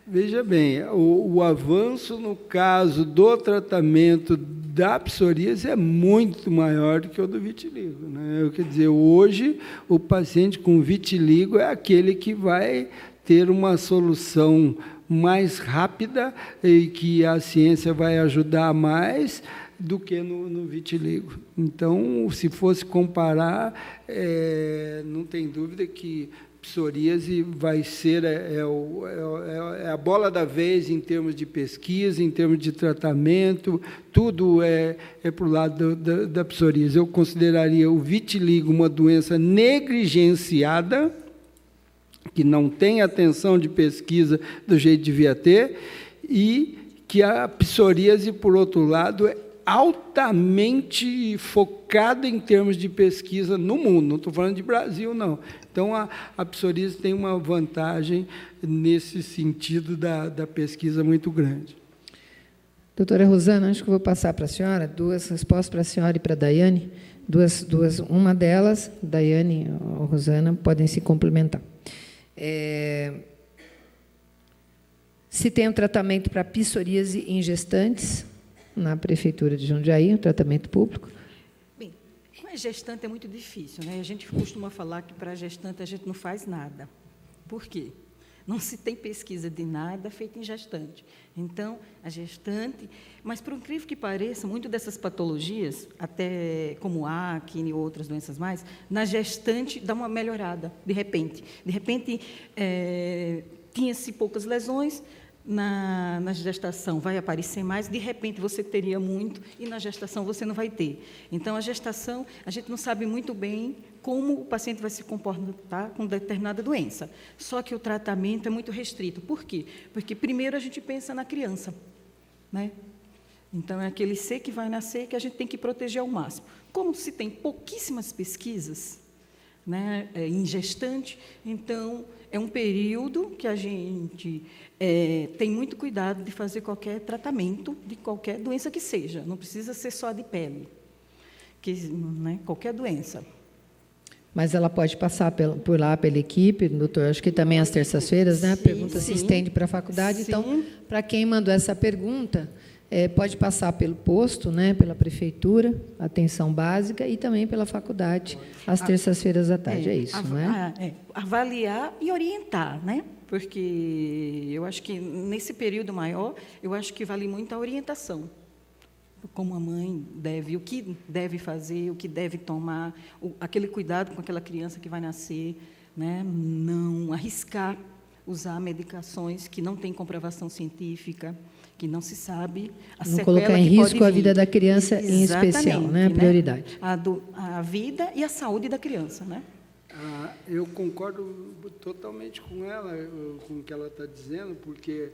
Veja bem, o avanço no caso do tratamento da psoríase é muito maior do que o do vitiligo, né? Quer dizer, hoje o paciente com vitiligo é aquele que vai ter uma solução mais rápida e que a ciência vai ajudar mais do que no vitiligo. Então, se fosse comparar, não tem dúvida que psoríase vai ser a bola da vez em termos de pesquisa, em termos de tratamento, tudo é para o lado da psoríase. Eu consideraria o vitiligo uma doença negligenciada, que não tem atenção de pesquisa do jeito que devia ter, e que a psoríase, por outro lado, é altamente focada em termos de pesquisa no mundo. Não estou falando de Brasil, não. Então, a psoríase tem uma vantagem nesse sentido da pesquisa muito grande. Doutora Rosana, acho que eu vou passar para a senhora 2 respostas para a senhora e para a Daiane. Uma delas, Daiane ou Rosana, podem se complementar. Se tem um tratamento para psoríase em gestantes na Prefeitura de Jundiaí, um tratamento público? Bem, com a gestante é muito difícil, né? A gente costuma falar que para a gestante a gente não faz nada. Por quê? Não se tem pesquisa de nada feita em gestante. Então, a gestante... Mas, por incrível que pareça, muito dessas patologias, até como acne e outras doenças mais, na gestante dá uma melhorada, de repente. De repente, tinha-se poucas lesões, na gestação vai aparecer mais, de repente você teria muito, e na gestação você não vai ter. Então, a gestação, a gente não sabe muito bem como o paciente vai se comportar com determinada doença. Só que o tratamento é muito restrito. Por quê? Porque, primeiro, a gente pensa na criança, né? Então, é aquele ser que vai nascer que a gente tem que proteger ao máximo. Como se tem pouquíssimas pesquisas, né, em gestante, então, é um período que a gente tem muito cuidado de fazer qualquer tratamento de qualquer doença que seja. Não precisa ser só de pele, né, qualquer doença. Mas ela pode passar por lá pela equipe, doutor, acho que também às terças-feiras, né? A pergunta se estende para a faculdade. Sim. Então, para quem mandou essa pergunta, pode passar pelo posto, né, pela prefeitura, atenção básica, e também pela faculdade, às terças-feiras à tarde. É isso, não é? Avaliar e orientar, né? Porque eu acho que, nesse período maior, eu acho que vale muito a orientação. Como a mãe deve, o que deve fazer, o que deve tomar, aquele cuidado com aquela criança que vai nascer, né? Não arriscar usar medicações que não têm comprovação científica, que não se sabe a não sequela colocar em que pode risco a vir. vida da criança em especial, né? Prioridade. A vida e a saúde da criança, né? Eu concordo totalmente com ela, com o que ela está dizendo, porque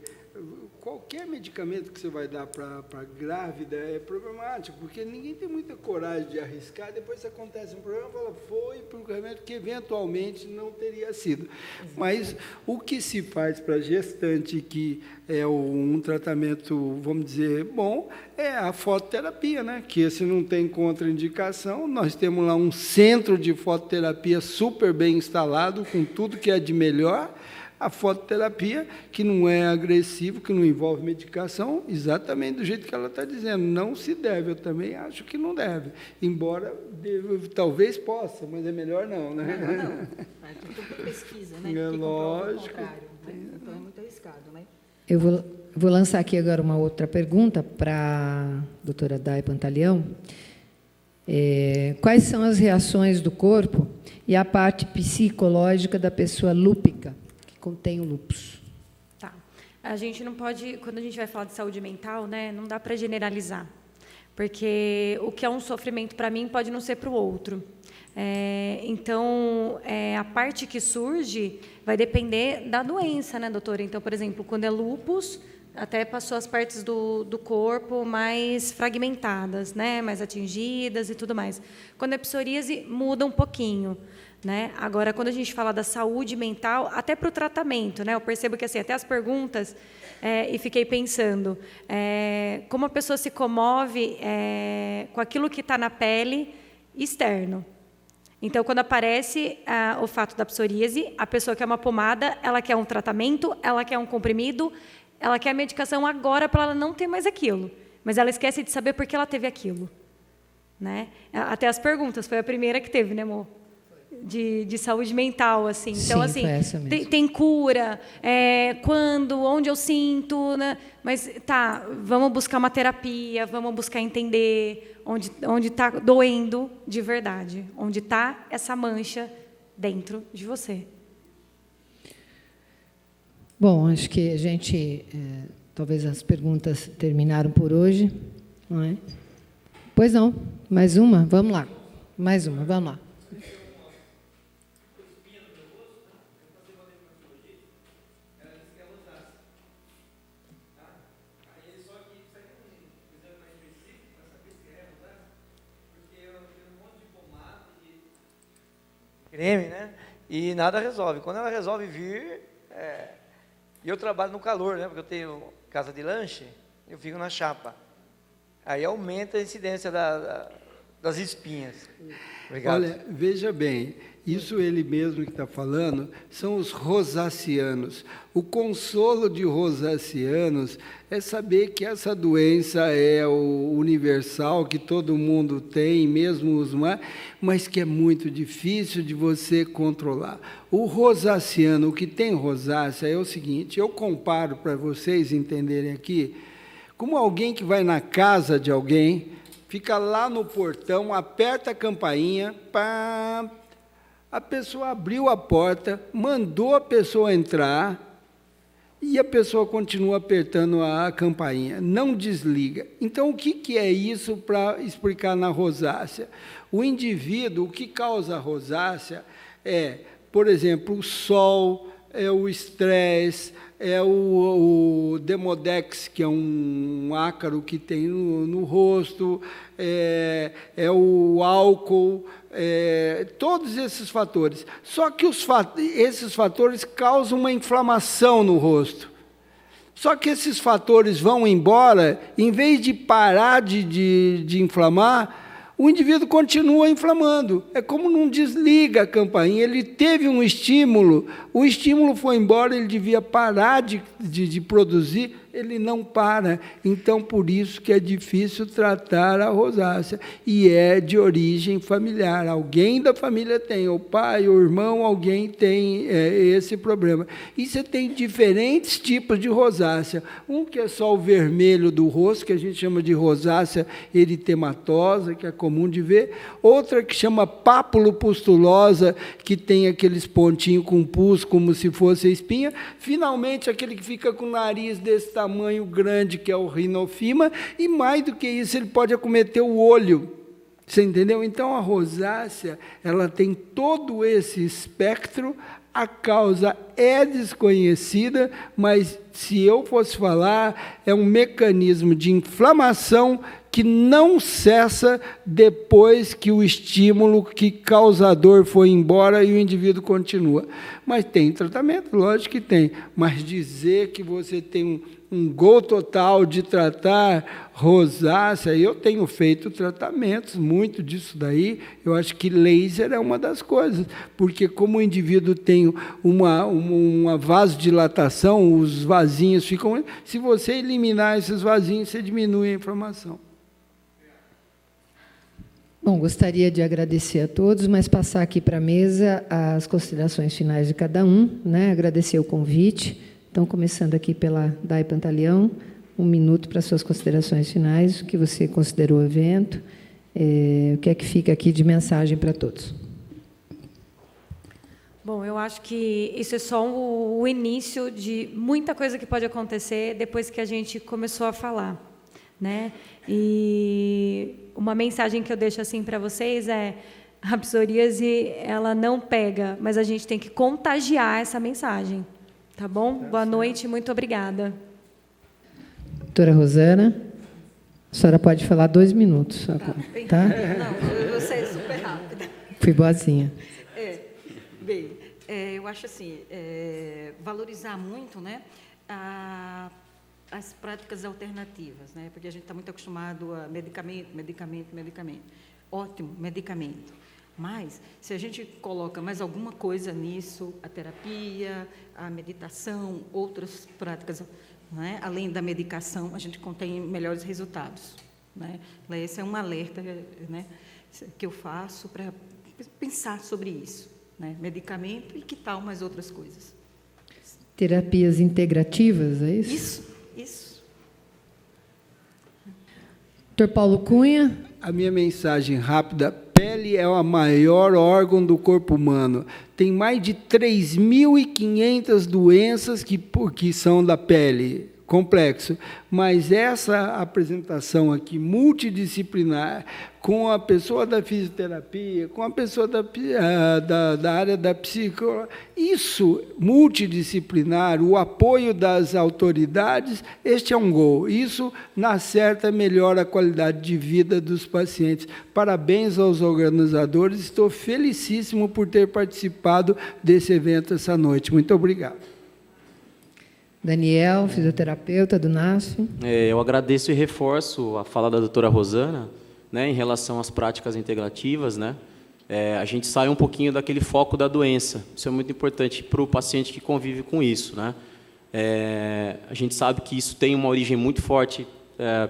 qualquer medicamento que você vai dar para grávida é problemático, porque ninguém tem muita coragem de arriscar, depois acontece um problema, fala, foi para um remédio que eventualmente não teria sido. Mas o que se faz para gestante, que é um tratamento, vamos dizer, bom, é a fototerapia, né? Que esse não tem contraindicação. Nós temos lá um centro de fototerapia super bem instalado, com tudo que é de melhor. A fototerapia, que não é agressivo, que não envolve medicação, exatamente do jeito que ela está dizendo. Não se deve, eu também acho que não deve. Embora, talvez possa, mas é melhor não, né? Não. É tudo pesquisa, né? É lógico. Então é muito arriscado, né? Eu vou lançar aqui agora uma outra pergunta para a doutora Day Pantaleão. Quais são as reações do corpo e a parte psicológica da pessoa lúpica, que contém o lúpus? Tá. A gente não pode, quando a gente vai falar de saúde mental, né, não dá para generalizar, porque o que é um sofrimento para mim pode não ser para o outro. Então, a parte que surge vai depender da doença, né, doutora? Então, por exemplo, quando é lúpus, até passou as partes do corpo mais fragmentadas, né, mais atingidas e tudo mais. Quando é psoríase, muda um pouquinho, né? Agora, quando a gente fala da saúde mental, até para o tratamento, né, eu percebo que assim, até as perguntas, e fiquei pensando, como a pessoa se comove com aquilo que está na pele externo. Então, quando aparece o fato da psoríase, a pessoa quer uma pomada, ela quer um tratamento, ela quer um comprimido, ela quer a medicação agora para ela não ter mais aquilo. Mas ela esquece de saber por que ela teve aquilo. Né? Até as perguntas, foi a primeira que teve, né, amor? De saúde mental, assim. Então, sim, assim, tem cura, quando, onde eu sinto, né? Mas, tá, vamos buscar uma terapia, vamos buscar entender onde está doendo de verdade, onde está essa mancha dentro de você. Bom, acho que a gente, talvez as perguntas terminaram por hoje, não é? Pois não, mais uma? Vamos lá, mais uma, vamos lá. Creme, né? E nada resolve. Quando ela resolve vir, e eu trabalho no calor, né? Porque eu tenho casa de lanche, eu fico na chapa. Aí aumenta a incidência das espinhas. Obrigado. Olha, veja bem, isso ele mesmo que está falando, são os rosaceanos. O consolo de rosaceanos é saber que essa doença é o universal, que todo mundo tem, mesmo os mais, mas que é muito difícil de você controlar. O rosaceano, o que tem rosácea é o seguinte, eu comparo para vocês entenderem aqui, como alguém que vai na casa de alguém, fica lá no portão, aperta a campainha, pá, a pessoa abriu a porta, mandou a pessoa entrar e a pessoa continua apertando a campainha, não desliga. Então, o que é isso para explicar na rosácea? O indivíduo, o que causa a rosácea é, por exemplo, o sol, é o estresse, é o Demodex, que é um ácaro que tem no rosto, é o álcool, todos esses fatores. Só que esses fatores causam uma inflamação no rosto. Só que esses fatores vão embora, em vez de parar de inflamar, o indivíduo continua inflamando. É como não desliga a campainha. Ele teve um estímulo, o estímulo foi embora, ele devia parar de produzir, ele não para. Então, por isso que é difícil tratar a rosácea. E é de origem familiar. Alguém da família tem, o pai, o irmão, alguém tem esse problema. E você tem diferentes tipos de rosácea. Um que é só o vermelho do rosto, que a gente chama de rosácea eritematosa, que é comum de ver. Outra que chama pápulo-pustulosa, que tem aqueles pontinhos com pus, como se fosse espinha. Finalmente, aquele que fica com o nariz desse tamanho, tamanho grande, que é o rinofima, e mais do que isso, ele pode acometer o olho. Você entendeu? Então, a rosácea, ela tem todo esse espectro. A causa é desconhecida, mas, se eu fosse falar, é um mecanismo de inflamação que não cessa depois que o estímulo que causador foi embora e o indivíduo continua. Mas tem tratamento, lógico que tem. Mas dizer que você tem um gol total de tratar rosácea, eu tenho feito tratamentos, muito disso daí, eu acho que laser é uma das coisas, porque como o indivíduo tem uma vasodilatação, os vasinhos ficam... Se você eliminar esses vasinhos, você diminui a inflamação. Bom, gostaria de agradecer a todos, mas passar aqui para a mesa as considerações finais de cada um, né? Agradecer o convite. Então, começando aqui pela Dai Pantaleão, 1 minuto para suas considerações finais, o que você considerou o evento, o que é que fica aqui de mensagem para todos. Bom, eu acho que isso é só o início de muita coisa que pode acontecer depois que a gente começou a falar, né? E uma mensagem que eu deixo assim para vocês é: a psoríase, ela não pega, mas a gente tem que contagiar essa mensagem, tá bom? Boa noite, muito obrigada. Doutora Rosana, a senhora pode falar 2 minutos, tá? Não, eu sei super rápida. Fui boazinha. Bem, eu acho assim, valorizar muito, né, as práticas alternativas, né, porque a gente está muito acostumado a medicamento. Ótimo, medicamento. Mas, se a gente coloca mais alguma coisa nisso, a terapia, a meditação, outras práticas, né, além da medicação, a gente contém melhores resultados, né? Esse é um alerta, né, que eu faço para pensar sobre isso, né? Medicamento e que tal mais outras coisas. Terapias integrativas, é isso? Isso. Dr. Paulo Cunha. A minha mensagem rápida: pele é o maior órgão do corpo humano. Tem mais de 3.500 doenças que são da pele, complexo. Mas essa apresentação aqui, multidisciplinar, com a pessoa da fisioterapia, com a pessoa da área da psicologia, isso, multidisciplinar, o apoio das autoridades, este é um gol. Isso, na certa, melhora a qualidade de vida dos pacientes. Parabéns aos organizadores, estou felicíssimo por ter participado desse evento essa noite. Muito obrigado. Daniel, fisioterapeuta do NASF. Eu agradeço e reforço a fala da doutora Rosana, né, em relação às práticas integrativas, né? A gente sai um pouquinho daquele foco da doença. Isso é muito importante para o paciente que convive com isso, né? A gente sabe que isso tem uma origem muito forte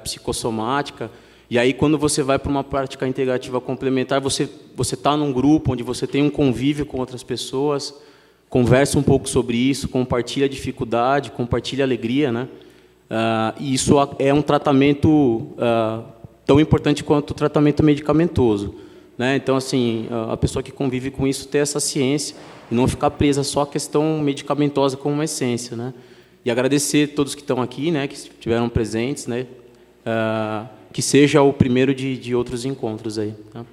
psicossomática, e aí quando você vai para uma prática integrativa complementar, você está num grupo onde você tem um convívio com outras pessoas, conversa um pouco sobre isso, compartilha a dificuldade, compartilha a alegria, né? E isso é um tratamento tão importante quanto o tratamento medicamentoso, né? Então, assim, a pessoa que convive com isso ter essa ciência e não ficar presa só à questão medicamentosa como uma essência, né? E agradecer a todos que estão aqui, né, que estiveram presentes, né? Que seja o primeiro de outros encontros aí, tá?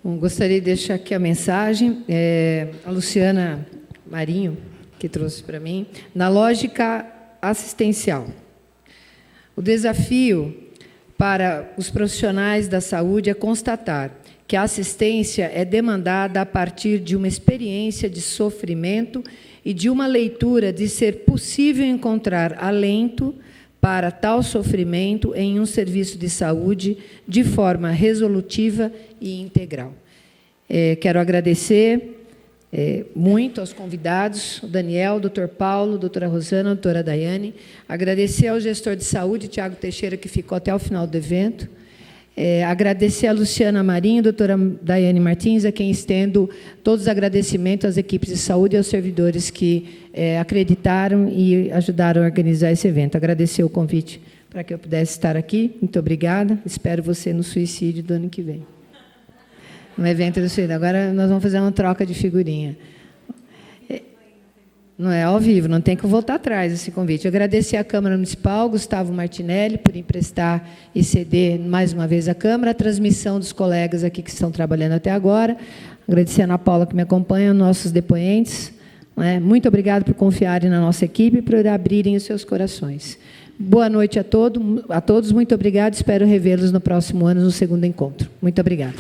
Bom, gostaria de deixar aqui a mensagem, a Luciana Marinho, que trouxe para mim, na lógica assistencial. O desafio para os profissionais da saúde é constatar que a assistência é demandada a partir de uma experiência de sofrimento e de uma leitura de ser possível encontrar alento para tal sofrimento em um serviço de saúde de forma resolutiva e integral. Quero agradecer muito aos convidados, o Daniel, o Dr. Paulo, a doutora Rosana, a doutora Daiane, agradecer ao gestor de saúde, Tiago Teixeira, que ficou até o final do evento, agradecer a Luciana Marinho, a doutora Daiane Martins, a quem estendo todos os agradecimentos às equipes de saúde e aos servidores que acreditaram e ajudaram a organizar esse evento. Agradecer o convite para que eu pudesse estar aqui. Muito obrigada. Espero você no suicídio do ano que vem. No evento do suicídio. Agora nós vamos fazer uma troca de figurinha. Não é ao vivo, não tem que voltar atrás esse convite. Eu agradecer à Câmara Municipal, Gustavo Martinelli, por emprestar e ceder mais uma vez à Câmara, a transmissão dos colegas aqui que estão trabalhando até agora. Agradecer a Ana Paula, que me acompanha, nossos depoentes. Muito obrigado por confiarem na nossa equipe e por abrirem os seus corações. Boa noite a todos, muito obrigado. Espero revê-los no próximo ano, no segundo encontro. Muito obrigada.